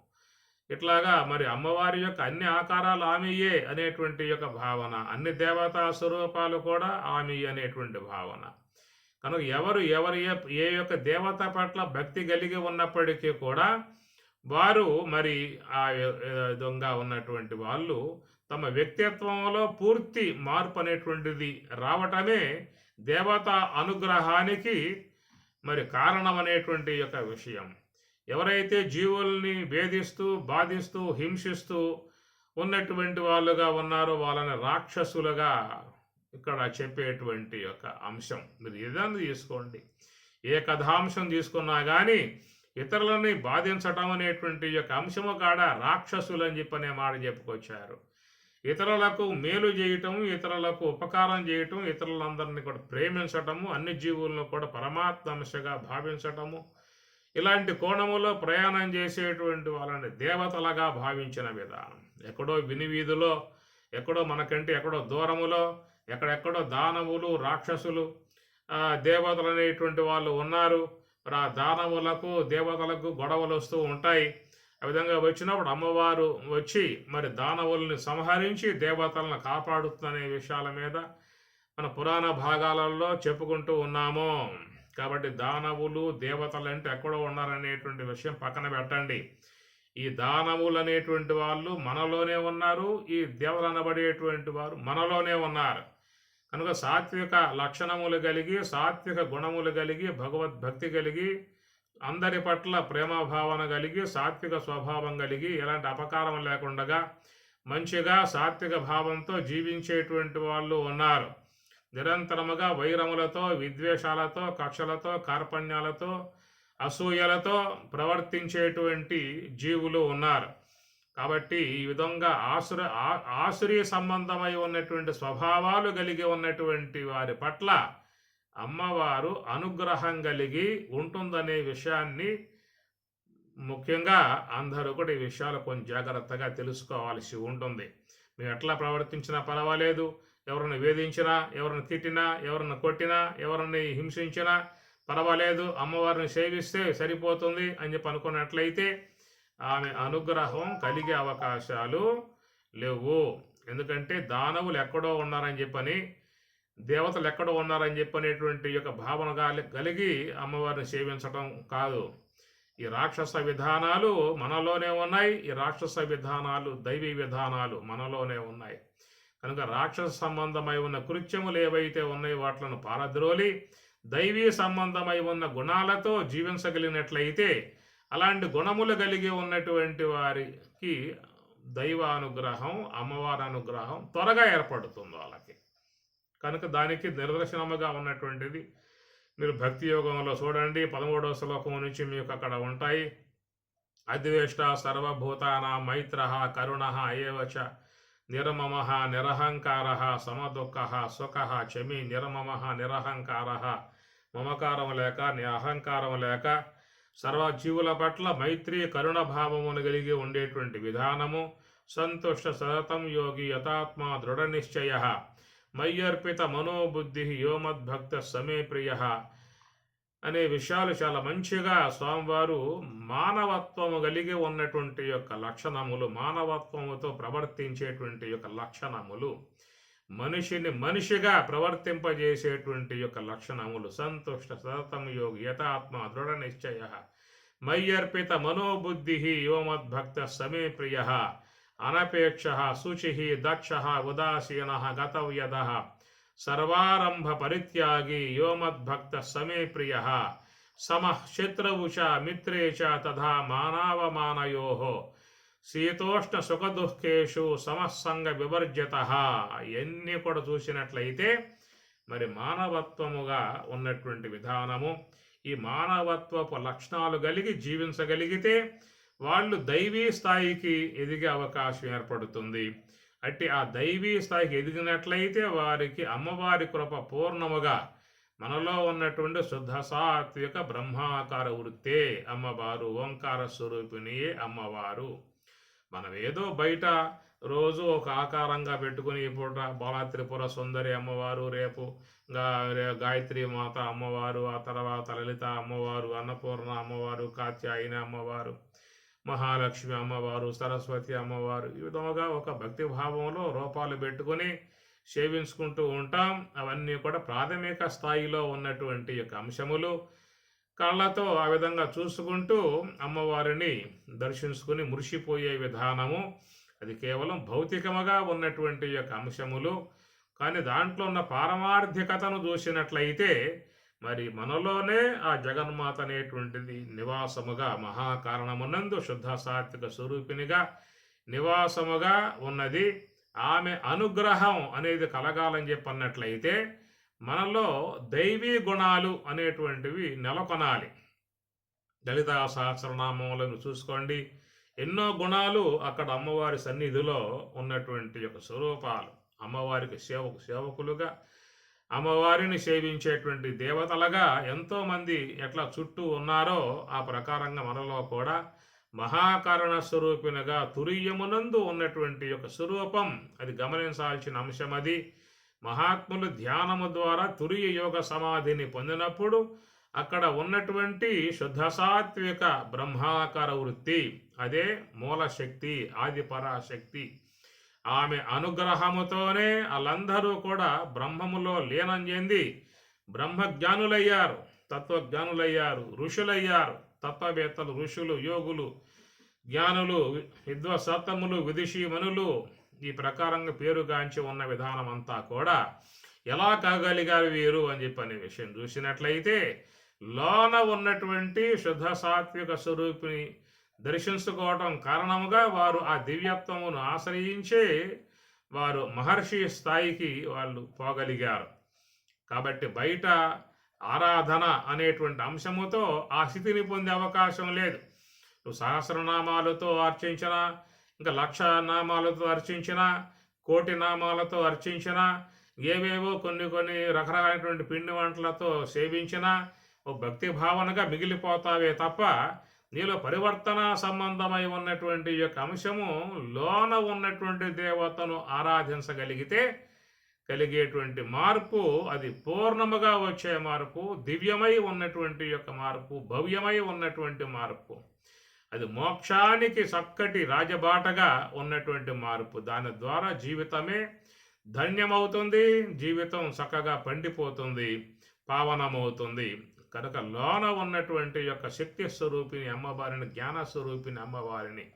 ఇట్లాగా మరి అమ్మవారి యొక్క అన్ని ఆకారాలు ఆమెయే అనేటువంటి యొక్క భావన, అన్ని దేవతా స్వరూపాలు కూడా ఆమె అనేటువంటి భావన. కనుక ఎవరు ఏ యొక్క దేవత పట్ల భక్తి కలిగి ఉన్నప్పటికీ కూడా వారు మరి ఆ విధంగా ఉన్నటువంటి వాళ్ళు తమ వ్యక్తిత్వంలో పూర్తి మార్పు అనేటువంటిది రావటమే దేవతా అనుగ్రహానికి మరి కారణం అనేటువంటి యొక్క విషయం. ఎవరైతే జీవుల్ని వేధిస్తూ, బాధిస్తూ, హింసిస్తూ ఉన్నటువంటి వాళ్ళుగా ఉన్నారో వాళ్ళని రాక్షసులుగా ఇక్కడ చెప్పేటువంటి యొక్క అంశం. మీరు ఏదైనా తీసుకోండి, ఏ కథాంశం తీసుకున్నా కానీ ఇతరులని బాధించటం అనేటువంటి యొక్క అంశము కాడ రాక్షసులు అని చెప్పనే మాట చెప్పుకొచ్చారు. ఇతరులకు మేలు చేయటం, ఇతరులకు ఉపకారం చేయటం, ఇతరులందరినీ కూడా ప్రేమించటము, అన్ని జీవులను కూడా పరమాత్మ అంశగా భావించటము, ఇలాంటి కోణములో ప్రయాణం చేసేటువంటి వాళ్ళని దేవతలుగా భావించిన విధానం. ఎక్కడో వినివీధిలో, ఎక్కడో మనకంటే ఎక్కడో దూరములో, ఎక్కడెక్కడో దానవులు, రాక్షసులు, దేవతలు అనేటువంటి వాళ్ళు ఉన్నారు. మరి ఆ దానవులకు, దేవతలకు గొడవలు వస్తూ ఉంటాయి. ఆ విధంగా వచ్చినప్పుడు అమ్మవారు వచ్చి మరి దానవుల్ని సంహరించి దేవతలను కాపాడుతుందనే విషయాల మీద మన పురాణ భాగాలలో చెప్పుకుంటూ ఉన్నాము. కాబట్టి దానవులు, దేవతలు అంటే ఎక్కడో ఉన్నారనేటువంటి విషయం పక్కన పెట్టండి. ఈ దానవులు అనేటువంటి వాళ్ళు మనలోనే ఉన్నారు, ఈ దేవతలు అనబడేటువంటి వారు మనలోనే ఉన్నారు. కనుక సాత్విక లక్షణములు కలిగి, సాత్విక గుణములు కలిగి, భగవద్భక్తి కలిగి, అందరి పట్ల ప్రేమ భావన కలిగి సాత్విక స్వభావం కలిగి ఎలాంటి అపకారం లేకుండా మంచిగా సాత్విక భావంతో జీవించేటువంటి వాళ్ళు ఉన్నారు. నిరంతరముగా వైరములతో విద్వేషాలతో కక్షలతో కార్పణ్యాలతో అసూయలతో ప్రవర్తించేటువంటి జీవులు ఉన్నారు. కాబట్టి ఈ విధంగా ఆసురీ సంబంధమై ఉన్నటువంటి స్వభావాలు కలిగి ఉన్నటువంటి వారి పట్ల అమ్మవారు అనుగ్రహం కలిగి ఉంటుందనే విషయాన్ని ముఖ్యంగా అందరూ కూడా ఈ విషయాలు కొంచెం జాగ్రత్తగా తెలుసుకోవాల్సి ఉంటుంది. మేము ఎట్లా ప్రవర్తించినా పర్వాలేదు, ఎవరిని వేధించినా, ఎవరిని తిట్టినా, ఎవరిని కొట్టినా, ఎవరిని హింసించినా పర్వాలేదు, అమ్మవారిని సేవిస్తే సరిపోతుంది అని చెప్పి అనుకున్నట్లయితే ఆమె అనుగ్రహం కలిగే అవకాశాలు లేవు. ఎందుకంటే దానవులు ఎక్కడో ఉన్నారని చెప్పని, దేవతలు ఎక్కడో ఉన్నారని చెప్పనేటువంటి యొక్క భావన కలిగి అమ్మవారిని సేవించడం కాదు. ఈ రాక్షస విధానాలు మనలోనే ఉన్నాయి. ఈ రాక్షస విధానాలు దైవీ విధానాలు మనలోనే ఉన్నాయి. కనుక రాక్షస సంబంధమై ఉన్న కృత్యములు ఏవైతే ఉన్నాయో వాటిని పారద్రోలి దైవీ సంబంధమై ఉన్న గుణాలతో జీవించగలిగినట్లయితే అలాంటి గుణములు కలిగి ఉన్నటువంటి వారికి దైవానుగ్రహం, అమ్మవారి అనుగ్రహం త్వరగా ఏర్పడుతుంది వాళ్ళకి. కనుక దానికి నిదర్శనముగా ఉన్నటువంటిది మీరు భక్తి యోగంలో చూడండి. 13వ శ్లోకం నుంచి మీకు అక్కడ ఉంటాయి. అద్వేష్ట సర్వభూతానా మైత్ర కరుణ ఏవచ నిర్మమ నిరహంకార సమదుఃఖ సుఖ చమి. నిర్మమ నిరహంకార, మమకారం లేక అహంకారం లేక సర్వజీవుల పట్ల మైత్రి కరుణ భావమును కలిగి ఉండేటువంటి విధానము. సంతుష్ట సతతం యోగి యథాత్మ దృఢ నిశ్చయ మయ్యర్పిత మనోబుద్ధి యోమద్భక్త సమే ప్రియ అనే విషయాలు చాలా మంచిగా స్వామివారు మానవత్వము కలిగి ఉన్నటువంటి యొక్క లక్షణములు, మానవత్వముతో ప్రవర్తించేటువంటి యొక్క లక్షణములు, మనిషిని మనిషిగా ప్రవర్తింపజేసేటువంటి యొక్క లక్షణములు. సంతుష్ట సతతం యోగి యథాత్మ దృఢ నిశ్చయ మయ్యర్పిత మనోబుద్ధి యోమద్భక్త సమే ప్రియ అనపేక్ష శుచి దక్ష ఉదాసీన గతవ్యద సర్వారంభ పరిత్యాగి యోమద్భక్త సమే ప్రియ సమః శత్రువు చ మిత్రే చ తథా మానవమానయో శీతోష్ణ సుఖదుఃఖేషు సమస్సంగ వివర్జిత. ఇవన్నీ కూడా చూసినట్లయితే మరి మానవత్వముగా ఉన్నటువంటి విధానము, ఈ మానవత్వపు లక్షణాలు కలిగి జీవించగలిగితే వాళ్ళు దైవీ స్థాయికి ఎదిగే అవకాశం ఏర్పడుతుంది. అట్టి ఆ దైవీ స్థాయికి ఎదిగినట్లయితే వారికి అమ్మవారి కృప పూర్ణముగా మనలో ఉన్నటువంటి శుద్ధ సాత్విక బ్రహ్మాకార వృత్తే అమ్మవారు, ఓంకార స్వరూపిణియే అమ్మవారు. మనం ఏదో బయట రోజు ఒక ఆకారంగా పెట్టుకుని పూట బాలా త్రిపుర సుందరి అమ్మవారు, రేపు గాయత్రి మాత అమ్మవారు, ఆ తర్వాత లలిత అమ్మవారు, అన్నపూర్ణ అమ్మవారు, కాత్యాయని అమ్మవారు, మహాలక్ష్మి అమ్మవారు, సరస్వతి అమ్మవారు, ఈ విధముగా ఒక భక్తి భావంలో రూపాలు పెట్టుకొని సేవించుకుంటూ ఉంటాం. అవన్నీ కూడా ప్రాథమిక స్థాయిలో ఉన్నటువంటి యొక్క అంశములు. కళ్ళతో ఆ విధంగా చూసుకుంటూ అమ్మవారిని దర్శించుకుని మురిసిపోయే విధానము, అది కేవలం భౌతికముగా ఉన్నటువంటి యొక్క అంశములు. కానీ దాంట్లో ఉన్న పారమార్థికతను చూసినట్లయితే మరి మనలోనే ఆ జగన్మాత అనేటువంటిది నివాసముగా మహాకారణమునందు శుద్ధ సాత్విక స్వరూపినిగా నివాసముగా ఉన్నది. ఆమె అనుగ్రహం అనేది కలగాలని చెప్పన్నట్లయితే మనలో దైవీ గుణాలు అనేటువంటివి నెలకొనాలి. లలితా సహస్రనామములను చూసుకోండి, ఎన్నో గుణాలు అక్కడ అమ్మవారి సన్నిధిలో ఉన్నటువంటి యొక్క స్వరూపాలు. అమ్మవారికి సేవకులుగా, అమ్మవారిని సేవించేటువంటి దేవతలుగా ఎంతోమంది ఎట్లా చుట్టూ ఉన్నారో ఆ ప్రకారంగా మనలో కూడా మహాకారణ స్వరూపినిగా తురీయమునందు ఉన్నటువంటి యొక్క స్వరూపం, అది గమనించాల్సిన అంశం. అది మహాత్ములు ధ్యానము ద్వారా తురియ యోగ సమాధిని పొందినప్పుడు అక్కడ ఉన్నటువంటి శుద్ధ సాత్విక బ్రహ్మాకార వృత్తి, అదే మూలశక్తి, ఆది పరాశక్తి. ఆమె అనుగ్రహముతోనే వాళ్ళందరూ కూడా బ్రహ్మములో లీనం చెంది బ్రహ్మజ్ఞానులయ్యారు, తత్వజ్ఞానులయ్యారు, ఋషులయ్యారు. తత్వవేత్తలు, ఋషులు, యోగులు, జ్ఞానులు, విద్వసత్తములు, విదుషీమణులు, ఈ ప్రకారంగా పేరుగాంచి ఉన్న విధానం అంతా కూడా ఎలా కాగలిగారు వీరు అని చెప్పనే విషయం చూసినట్లయితే లోన ఉన్నటువంటి శుద్ధ సాత్విక స్వరూపిని దర్శించుకోవటం కారణముగా వారు ఆ దివ్యత్వమును ఆశ్రయించే వారు మహర్షి స్థాయికి వాళ్ళు పోగలిగారు. కాబట్టి బయట ఆరాధన అనేటువంటి అంశముతో ఆ స్థితిని పొందే అవకాశం లేదు. నువ్వు సహస్రనామాలతో అర్చించిన, ఇంకా లక్ష నామాలతో అర్చించిన, కోటి నామాలతో అర్చించిన, ఏవేవో కొన్ని కొన్ని రకరకాలైనటువంటి పిండి వంటలతో సేవించిన ఓ భక్తి భావనగా మిగిలిపోతావే తప్ప నీలో పరివర్తన సంబంధమై ఉన్నటువంటి యొక్క అంశము లోన ఉన్నటువంటి దేవతను ఆరాధించగలిగితే కలిగేటువంటి మార్పు అది పూర్ణముగా వచ్చే మార్పు, దివ్యమై ఉన్నటువంటి యొక్క మార్పు, భవ్యమై ఉన్నటువంటి మార్పు, అది మోక్షానికి చక్కటి రాజబాటగా ఉన్నటువంటి మార్పు. దాని ద్వారా జీవితమే ధన్యమవుతుంది, జీవితం చక్కగా పండిపోతుంది, పావనమవుతుంది. కనుక లోన ఉన్నటువంటి యొక్క శక్తి స్వరూపిణి అమ్మవారిని, జ్ఞాన స్వరూపిణి అమ్మవారిని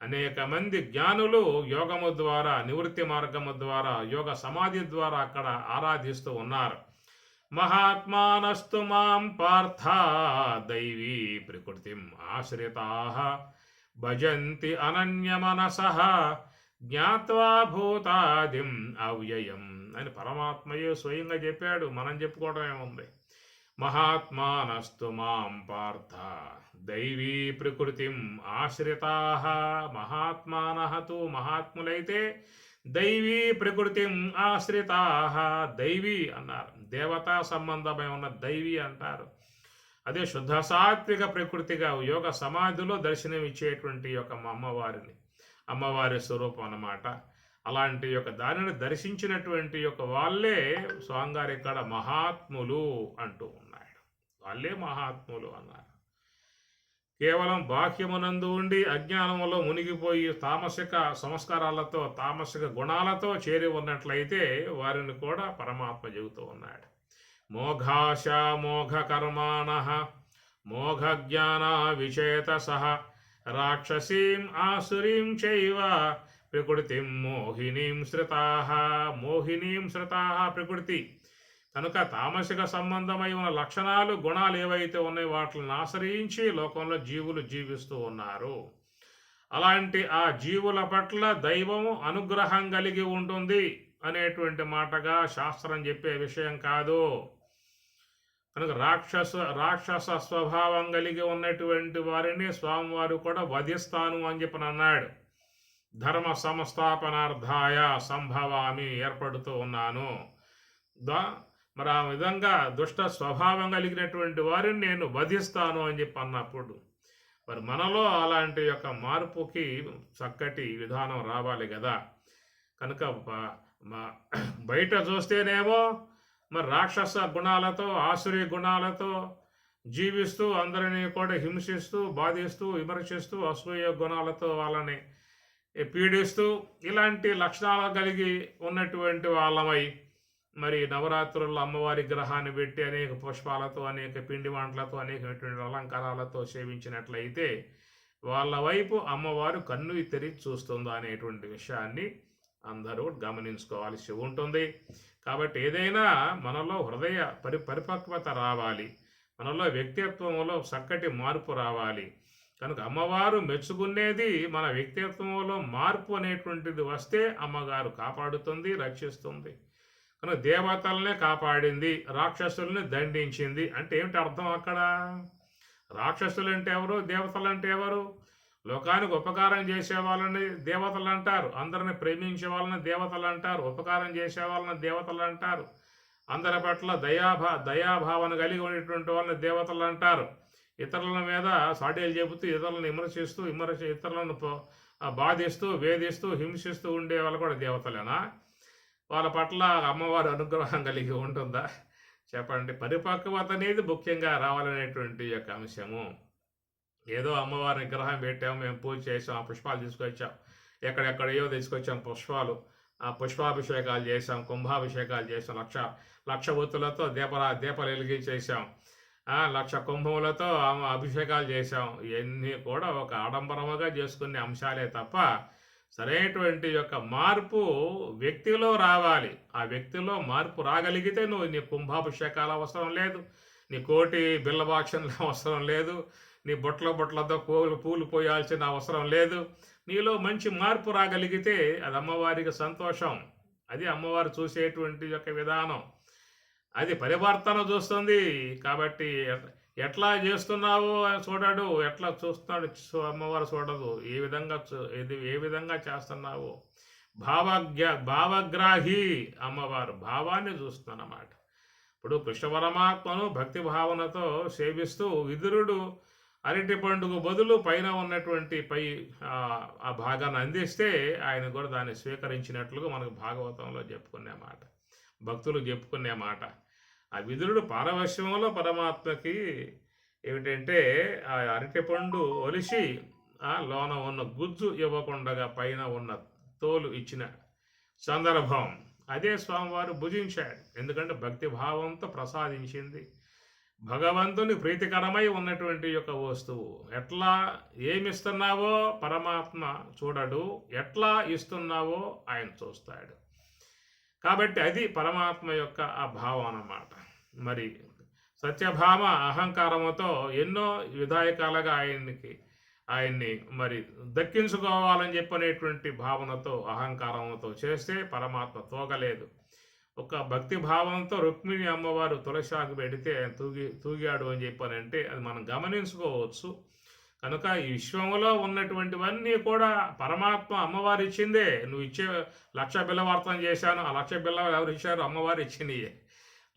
అనేక మంది జ్ఞానులు యోగము ద్వారా, నివృత్తి మార్గము ద్వారా, యోగ సమాధి ద్వారా అక్కడ ఆరాధిస్తూ ఉన్నారు. మహాత్మానస్తు మాం పార్థ దైవీ ప్రకృతిం ఆశ్రితాః భజంతి అనన్యమనసః జ్ఞాత్వా భూతాదిం అవ్యయం అని పరమాత్మయే స్వయంగా చెప్పాడు. మనం చెప్పుకోవడం ఏముంది? మహాత్మానస్తు మాం పార్థ దైవీ ప్రకృతిం ఆశ్రితాః. మహాత్మానః తు మహాత్ములైతే దైవీ ప్రకృతిం ఆశ్రితాః. దైవీ అన్నారు, దేవతా సంబంధమై ఉన్న దైవీ అంటారు. అదే శుద్ధ సాత్విక ప్రకృతిగా యోగ సమాధిలో దర్శనమిచ్చేటువంటి యొక్క అమ్మవారిని, అమ్మవారి స్వరూపం అన్నమాట. అలాంటి యొక్క దానిని దర్శించినటువంటి యొక్క వాళ్ళే స్వామివారు ఇక్కడ మహాత్ములు అంటూ ఉన్నాడు. వాళ్ళే మహాత్ములు అన్నారు. కేవలం బాహ్యమునందు ఉండి అజ్ఞానములో మునిగిపోయి తామసిక సంస్కారాలతో, తామసిక గుణాలతో చేరి ఉన్నట్లయితే వారిని కూడా పరమాత్మ చెబుతూ ఉన్నాడు. మోఘాశ మోఘ కర్మాణః మోఘ జ్ఞాన విచేతసః రాక్షసీం ఆసురీం చైవ ప్రకృతిం మోహినీం శ్రుతాః. మోహినీం శ్రుతాః ప్రకృతి. కనుక తామసిక సంబంధమై ఉన్న లక్షణాలు, గుణాలు ఏవైతే ఉన్నాయో వాటిని ఆశ్రయించి లోకంలో జీవులు జీవిస్తూ ఉన్నారు. అలాంటి ఆ జీవుల పట్ల దైవము అనుగ్రహం కలిగి ఉంటుంది అనేటువంటి మాటగా శాస్త్రం చెప్పే విషయం కాదు. కనుక రాక్షస స్వభావం కలిగి ఉన్నటువంటి వారిని స్వామివారు కూడా వధిస్తాను అని చెప్పని అన్నాడు. ధర్మ సంస్థాపనార్థాయ సంభవామి, ఏర్పడుతూ ఉన్నాను. మరి ఆ విధంగా దుష్ట స్వభావం కలిగినటువంటి వారిని నేను వధిస్తాను అని చెప్పి అన్నప్పుడు మరి మనలో అలాంటి యొక్క మార్పుకి చక్కటి విధానం రావాలి కదా. కనుక బయట చూస్తేనేమో మరి రాక్షస గుణాలతో, ఆసురీ గుణాలతో జీవిస్తూ అందరినీ కూడా హింసిస్తూ, బాధిస్తూ, విమర్శిస్తూ, అసూయ గుణాలతో వాళ్ళని పీడిస్తూ ఇలాంటి లక్షణాలు కలిగి ఉన్నటువంటి వాళ్ళమై మరి నవరాత్రుల్లో అమ్మవారి గ్రహాన్ని పెట్టి అనేక పుష్పాలతో, అనేక పిండి వంటలతో, అనేకమైనటువంటి అలంకారాలతో సేవించినట్లయితే వాళ్ళ వైపు అమ్మవారు కన్ను తెరిచి చూస్తుందా అనేటువంటి విషయాన్ని అందరూ గమనించుకోవాల్సి ఉంటుంది. కాబట్టి ఏదైనా మనలో హృదయ పరిపక్వత రావాలి, మనలో వ్యక్తిత్వంలో చక్కటి మార్పు రావాలి. కనుక అమ్మవారు మెచ్చుకునేది మన వ్యక్తిత్వంలో మార్పు అనేటువంటిది వస్తే అమ్మగారు కాపాడుతుంది, రక్షిస్తుంది. కనుక దేవతలనే కాపాడింది, రాక్షసుల్ని దండించింది అంటే ఏమిటి అర్థం అక్కడ? రాక్షసులు అంటే ఎవరు, దేవతలు అంటే ఎవరు? లోకానికి ఉపకారం చేసే వాళ్ళని దేవతలు అంటారు, అందరిని ప్రేమించే వాళ్ళని దేవతలు అంటారు, ఉపకారం చేసే వాళ్ళని దేవతలు అంటారు, అందరి పట్ల దయాభావన కలిగి ఉండేటువంటి వాళ్ళని దేవతలు అంటారు. ఇతరుల మీద సాడీలు చెబుతూ, ఇతరులను విమర్శిస్తూ, ఇతరులను బాధిస్తూ, వేధిస్తూ, హింసిస్తూ ఉండే వాళ్ళు కూడా దేవతలేనా? వాళ్ళ పట్ల అమ్మవారి అనుగ్రహం కలిగి ఉంటుందా? చెప్పండి. పరిపక్వత అనేది ముఖ్యంగా రావాలనేటువంటి యొక్క అంశము. ఏదో అమ్మవారి విగ్రహం పెట్టాము, మేము పూజ చేసాం, ఆ పుష్పాలు తీసుకొచ్చాం, ఎక్కడెక్కడయో తీసుకొచ్చాం పుష్పాలు, ఆ పుష్పాభిషేకాలు చేసాం, కుంభాభిషేకాలు చేసాం, లక్ష ఒత్తులతో దీపాలు వెలిగించేసాం, లక్ష కుంభములతో అభిషేకాలు చేసాం. ఇవన్నీ కూడా ఒక ఆడంబరముగా చేసుకునే అంశాలే తప్ప సరైనటువంటి యొక్క మార్పు వ్యక్తిలో రావాలి. ఆ వ్యక్తిలో మార్పు రాగలిగితే నీ కుంభాభిషేకాలు అవసరం లేదు, నీ కోటి బిల్లబాక్షన్లు అవసరం లేదు. నీ బొట్లతో పూలు పోయాల్సిన అవసరం లేదు. నీలో మంచి మార్పు రాగలిగితే అది అమ్మవారికి సంతోషం. అది అమ్మవారు చూసేటువంటి యొక్క విధానం. అది పరివర్తన చూస్తుంది. కాబట్టి ఎట్లా చేస్తున్నావో అని చూడడు, ఎట్లా చూస్తున్నాడు అమ్మవారు చూడదు. ఏ విధంగా చేస్తున్నావో భావగ్రాహి అమ్మవారు భావాన్ని చూస్తుందన్నమాట. ఇప్పుడు కృష్ణ పరమాత్మను భక్తి భావనతో సేవిస్తూ విదురుడు అరటి పండుగ బదులు పైన ఉన్నటువంటి ఆ భాగాన్ని అందిస్తే ఆయన కూడా దాన్ని స్వీకరించినట్లుగా మనకు భాగవతంలో చెప్పుకునే మాట, భక్తులు చెప్పుకునే మాట. ఆ విదురుడు పారవశ్యంలో పరమాత్మకి ఏమిటంటే ఆ అరటిపండు ఒలిసి ఆ లోన ఉన్న గుజ్జు ఇవ్వకుండా పైన ఉన్న తోలు ఇచ్చిన సందర్భం అదే స్వామివారు భుజించాడు. ఎందుకంటే భక్తి భావంతో ప్రసాదించింది భగవంతుని ప్రీతికరమై ఉన్నటువంటి యొక్క వస్తువు. ఎట్లా ఏమిస్తున్నావో పరమాత్మ చూడడు, ఎట్లా ఇస్తున్నావో ఆయన చూస్తాడు. కాబట్టి అది పరమాత్మ యొక్క ఆ భావం అన్నమాట. మరి సత్యభామ అహంకారముతో ఎన్నో విధాయకాలుగా ఆయన్ని మరి దక్కించుకోవాలని చెప్పనేటువంటి భావనతో అహంకారంతో చేస్తే పరమాత్మ తోగలేదు. ఒక భక్తి భావంతో రుక్మిణి అమ్మవారు తులసాకు పెడితే తూగాడు అని చెప్పానంటే అది మనం గమనించుకోవచ్చు. కనుక ఈ విశ్వంలో ఉన్నటువంటివన్నీ కూడా పరమాత్మ అమ్మవారు ఇచ్చిందే. నువ్వు ఇచ్చే 1,00,000 బిల్లవార్తం చేశాను, ఆ 1,00,000 బిల్ల ఎవరు ఇచ్చారు? అమ్మవారు ఇచ్చినయే.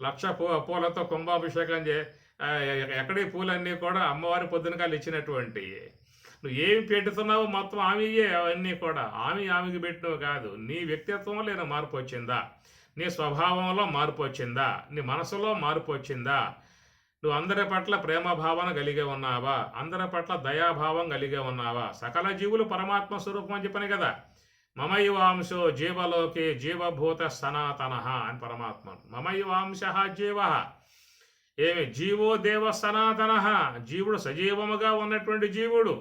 1,00,000 పూలతో కుంభాభిషేకం ఎక్కడి పూలన్నీ కూడా అమ్మవారి పొద్దునకాలు ఇచ్చినటువంటివి. నువ్వు ఏమి పెట్టుతున్నావో మొత్తం ఆమెయే. అవన్నీ కూడా ఆమెకి పెట్టినవి కాదు. నీ వ్యక్తిత్వంలో ఏమైనా మార్పు వచ్చిందా? నీ స్వభావంలో మార్పు వచ్చిందా? నీ మనసులో మార్పు వచ్చిందా? నువ్వు అందరి పట్ల ప్రేమ భావన కలిగే ఉన్నావా? అందరి పట్ల దయాభావం కలిగే ఉన్నావా? సకల జీవులు పరమాత్మ స్వరూపం అని చెప్పని కదా. మమైవాంశో జీవలోకే జీవభూత సనాతన అని పరమాత్మ. మమైవాంశ జీవ ఏమి జీవో దేవ సనాతన. జీవుడు సజీవముగా ఉన్నటువంటి జీవుడు.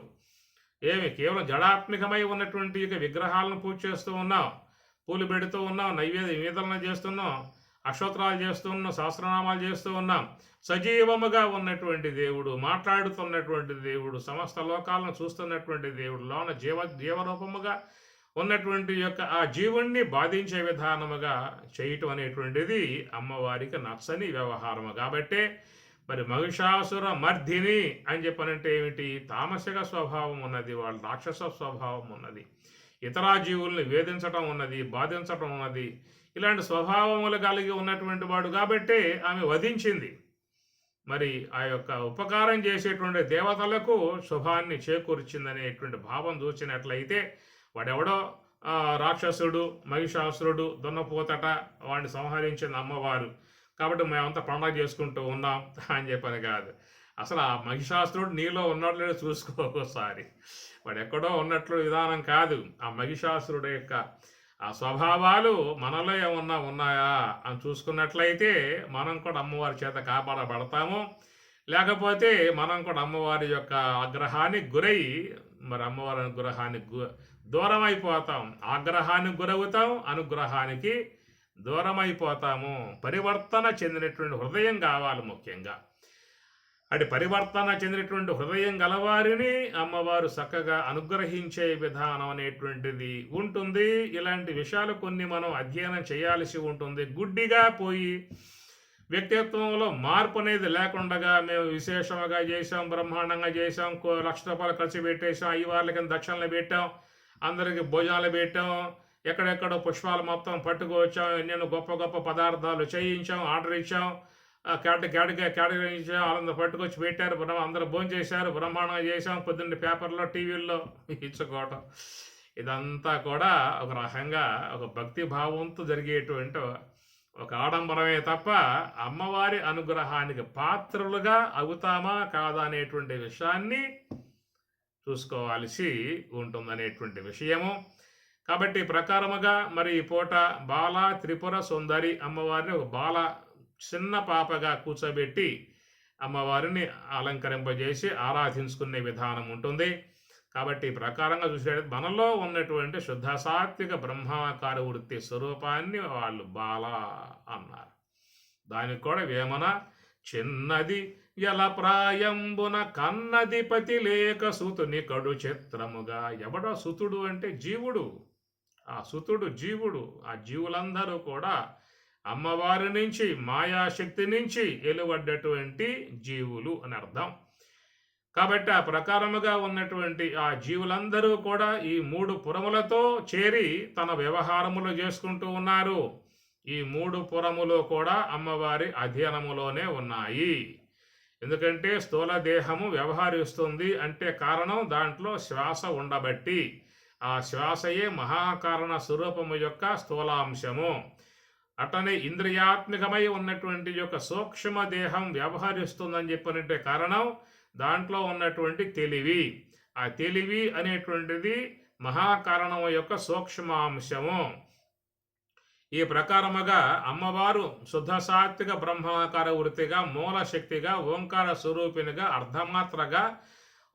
ఏమి కేవలం జడాత్మికమై ఉన్నటువంటి విగ్రహాలను పూజ చేస్తూ ఉన్నావు, పూలు పెడుతూ ఉన్నాం, నివేదనలు చేస్తున్నాం, అక్షోత్రాలు చేస్తున్నాం, సహస్రనామాలు చేస్తూ ఉన్నాం. సజీవముగా ఉన్నటువంటి దేవుడు, మాట్లాడుతున్నటువంటి దేవుడు, సమస్త లోకాలను చూస్తున్నటువంటి దేవుడు, లోన జీవరూపముగా ఉన్నటువంటి యొక్క ఆ జీవుణ్ణి బాధించే విధానముగా చేయటం అనేటువంటిది అమ్మవారికి నచ్చని వ్యవహారము. కాబట్టే మరి మహిషాసుర మర్ధిని అని చెప్పనంటే ఏమిటి? తామసిక స్వభావం ఉన్నది, వాళ్ళ రాక్షస స్వభావం ఉన్నది, ఇతర జీవుల్ని వేధించటం ఉన్నది, బాధించటం ఉన్నది. ఇలాంటి స్వభావములు కలిగి ఉన్నటువంటి వాడు కాబట్టే ఆమె వధించింది. మరి ఆ యొక్క ఉపకారం చేసేటువంటి దేవతలకు శుభాన్ని చేకూర్చిందనేటువంటి భావం చూసినట్లయితే వాడెవడో రాక్షసుడు, మహిషాసురుడు, దున్నపోతట వాడిని సంహరించింది అమ్మవారు. కాబట్టి మేమంతా పండగ చేసుకుంటూ ఉన్నాం అని చెప్పని కాదు. అసలు ఆ మహిషాసురుడు నీలో ఉన్నాడు లేదో చూసుకో ఒకసారి. వాడు ఎక్కడో ఉన్నట్లు విధానం కాదు. ఆ మహిషాసురుడు యొక్క ఆ స్వభావాలు మనలో ఏమన్నా ఉన్నాయా అని చూసుకున్నట్లయితే మనం కూడా అమ్మవారి చేత కాపాడబడతాము. లేకపోతే మనం కూడా అమ్మవారి యొక్క ఆగ్రహానికి గురై మరి అమ్మవారి అనుగ్రహానికి దూరం అయిపోతాం. ఆగ్రహానికి గురవుతాం, అనుగ్రహానికి దూరం అయిపోతాము. పరివర్తన చెందినటువంటి హృదయం కావాలి ముఖ్యంగా. అటు పరివర్తన చెందినటువంటి హృదయం గలవారిని అమ్మవారు చక్కగా అనుగ్రహించే విధానం అనేటువంటిది ఉంటుంది. ఇలాంటి విషయాలు కొన్ని మనం అధ్యయనం చేయాల్సి ఉంటుంది. గుడ్డిగా పోయి వ్యక్తిత్వంలో మార్పు అనేది లేకుండా మేము విశేషంగా చేసాం, బ్రహ్మాండంగా చేసాం, 1,00,000 రూపాయలు ఖర్చు పెట్టేసాం, అయ్యవార్లకి దక్షిణలు పెట్టాం, అందరికి భోజనాలు పెట్టాం, ఎక్కడెక్కడో పుష్పాలు మొత్తం పట్టుకొచ్చాం, ఎన్నెన్నో గొప్ప గొప్ప పదార్థాలు చేయించాం, ఆర్డర్ ఇచ్చాం, కేటగిరీ ఇచ్చాం, వాళ్ళందరూ పట్టుకొచ్చి పెట్టారు, అందరూ భోజనం చేశారు, బ్రహ్మాండంగా చేసాం, పొద్దున్న పేపర్లో టీవీల్లో ఇచ్చుకోవటం. ఇదంతా కూడా ఒక రకంగా ఒక భక్తి భావంతో జరిగేటువంటి ఒక ఆడంబరమే తప్ప అమ్మవారి అనుగ్రహానికి పాత్రలుగా అవుతామా కాదా అనేటువంటి విషయాన్ని చూసుకోవాల్సి ఉంటుందనేటువంటి విషయము. కాబట్టి ప్రకారముగా మరి ఈ పూట బాల త్రిపుర సుందరి అమ్మవారిని ఒక బాల చిన్న పాపగా కూర్చోబెట్టి అమ్మవారిని అలంకరింపజేసి ఆరాధించుకునే విధానం ఉంటుంది. కాబట్టి ప్రకారంగా చూసే మనలో ఉన్నటువంటి శుద్ధ సాత్విక బ్రహ్మాకార వృత్తి స్వరూపాన్ని వాళ్ళు బాల అన్నారు. దానికి కూడా వేమన చిన్నది ఎల ప్రాయంబున కన్నది పతి లేక సుతుని కడు చిత్రముగా. ఎవడో సుతుడు అంటే జీవుడు. ఆ సుతుడు జీవుడు. ఆ జీవులందరూ కూడా అమ్మవారి నుంచి, మాయాశక్తి నుంచి వెలువడ్డటువంటి జీవులు అని అర్థం. కాబట్టి ఆ ప్రకారముగా ఉన్నటువంటి ఆ జీవులందరూ కూడా ఈ 3 పురములతో చేరి తన వ్యవహారములు చేసుకుంటూ ఉన్నారు. ఈ 3 పురములు కూడా అమ్మవారి అధీనములోనే ఉన్నాయి. ఎందుకంటే స్థూల దేహము వ్యవహరిస్తుంది అంటే కారణం దాంట్లో శ్వాస ఉండబట్టి. ఆ శ్వాసయే మహాకారణ స్వరూపము యొక్క స్థూలాంశము. అట్లనే ఇంద్రియాత్మికమై ఉన్నటువంటి యొక్క సూక్ష్మ దేహం వ్యవహరిస్తుందని చెప్పినట్టే కారణం దాంట్లో ఉన్నటువంటి తెలివి. ఆ తెలివి అనేటువంటిది మహాకారణము యొక్క సూక్ష్మాంశము. ఈ ప్రకారముగా అమ్మవారు శుద్ధ సాత్విక బ్రహ్మాకార వృత్తిగా, మూల శక్తిగా, ఓంకార స్వరూపినిగా, అర్ధమాత్రగా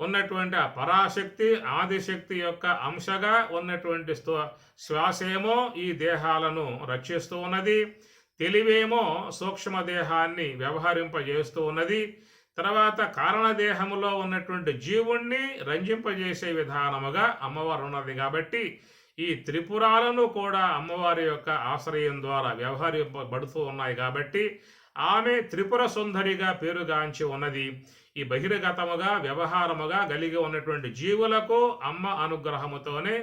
ఉన్నటువంటి ఆ పరాశక్తి, ఆదిశక్తి యొక్క అంశగా ఉన్నటువంటి శ్వాసేమో ఈ దేహాలను రక్షిస్తూ ఉన్నది. తెలివేమో సూక్ష్మదేహాన్ని వ్యవహరింపజేస్తూ ఉన్నది. తర్వాత కారణదేహములో ఉన్నటువంటి జీవుణ్ణి రంజింపజేసే విధానముగా అమ్మవారు ఉన్నది. కాబట్టి ఈ త్రిపురాలను కూడా అమ్మవారి యొక్క ఆశ్రయం ద్వారా వ్యవహరింపబడుతూ ఉన్నాయి. కాబట్టి ఆమె త్రిపుర సుందరిగా పేరుగాంచి ఉన్నది. ఈ బహిర్గతముగా వ్యవహారముగా కలిగి ఉన్నటువంటి జీవులకు అమ్మ అనుగ్రహముతోనే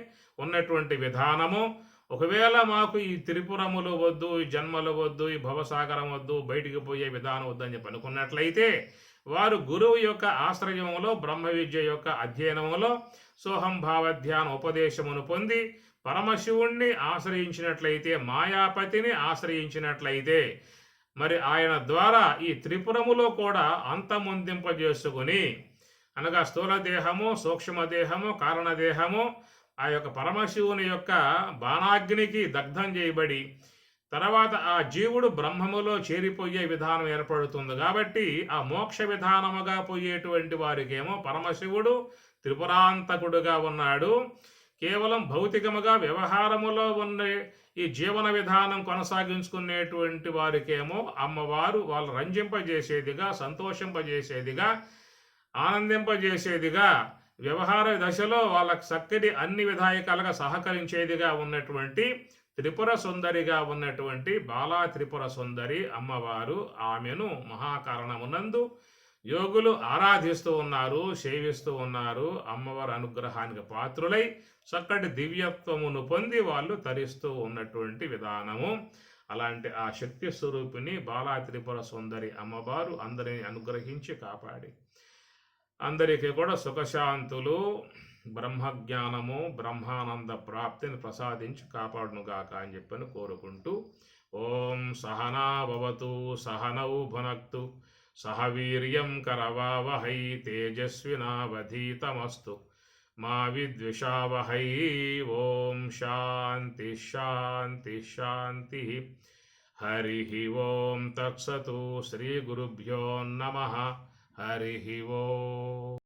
ఉన్నటువంటి విధానము. ఒకవేళ మాకు ఈ త్రిపురములు వద్దు, ఈ జన్మలు వద్దు, ఈ భవసాగరం వద్దు, బయటికి పోయే విధానం వద్దు అని చెప్పి అనుకున్నట్లయితే వారు గురువు యొక్క ఆశ్రయములో, బ్రహ్మ విద్య యొక్క అధ్యయనములో సోహంభావధ్యాన ఉపదేశమును పొంది పరమశివుణ్ణి ఆశ్రయించినట్లయితే, మాయాపతిని ఆశ్రయించినట్లయితే మరి ఆయన ద్వారా ఈ త్రిపురములో కూడా అంతమొందింపజేసుకుని, అనగా స్థూల దేహము, సూక్ష్మదేహము, కారణదేహము ఆ యొక్క పరమశివుని యొక్క బాణాగ్నికి దగ్ధం చేయబడి తర్వాత ఆ జీవుడు బ్రహ్మములో చేరిపోయే విధానం ఏర్పడుతుంది. కాబట్టి ఆ మోక్ష విధానముగా పోయేటువంటి వారికేమో పరమశివుడు త్రిపురాంతకుడుగా ఉన్నాడు. కేవలం భౌతికముగా వ్యవహారములో ఉన్న ఈ జీవన విధానం కొనసాగించుకునేటువంటి వారికేమో అమ్మవారు వాళ్ళు రంజింపజేసేదిగా, సంతోషింపజేసేదిగా, ఆనందింపజేసేదిగా, వ్యవహార దశలో వాళ్ళకి చక్కటి అన్ని విధాయకాలుగా సహకరించేదిగా ఉన్నటువంటి త్రిపుర సుందరిగా ఉన్నటువంటి బాలా త్రిపుర సుందరి అమ్మవారు. ఆమెను మహాకారణమునందు యోగులు ఆరాధిస్తూ ఉన్నారు, సేవిస్తూ ఉన్నారు. అమ్మవారి అనుగ్రహానికి పాత్రులై చక్కటి దివ్యత్వమును పొంది వాళ్ళు తరిస్తూ ఉన్నటువంటి విధానము. అలాంటి ఆ శక్తి స్వరూపిణి బాలా త్రిపుర సుందరి అమ్మవారు అందరిని అనుగ్రహించి కాపాడి అందరికీ కూడా సుఖశాంతులు, బ్రహ్మజ్ఞానము, బ్రహ్మానంద ప్రాప్తిని ప్రసాదించి కాపాడునుగాక అని చెప్పని కోరుకుంటూ, ఓం సహనా భవతు సహనౌ భునక్తు సహ వీర్యం కరవావహై తేజస్వినావధీతమస్తు మా విద్విషావహై. ఓం శాంతి శాంతి శాంతి. హరి ఓం తత్సతు. శ్రీ గురుభ్యో నమః. హరి ఓం.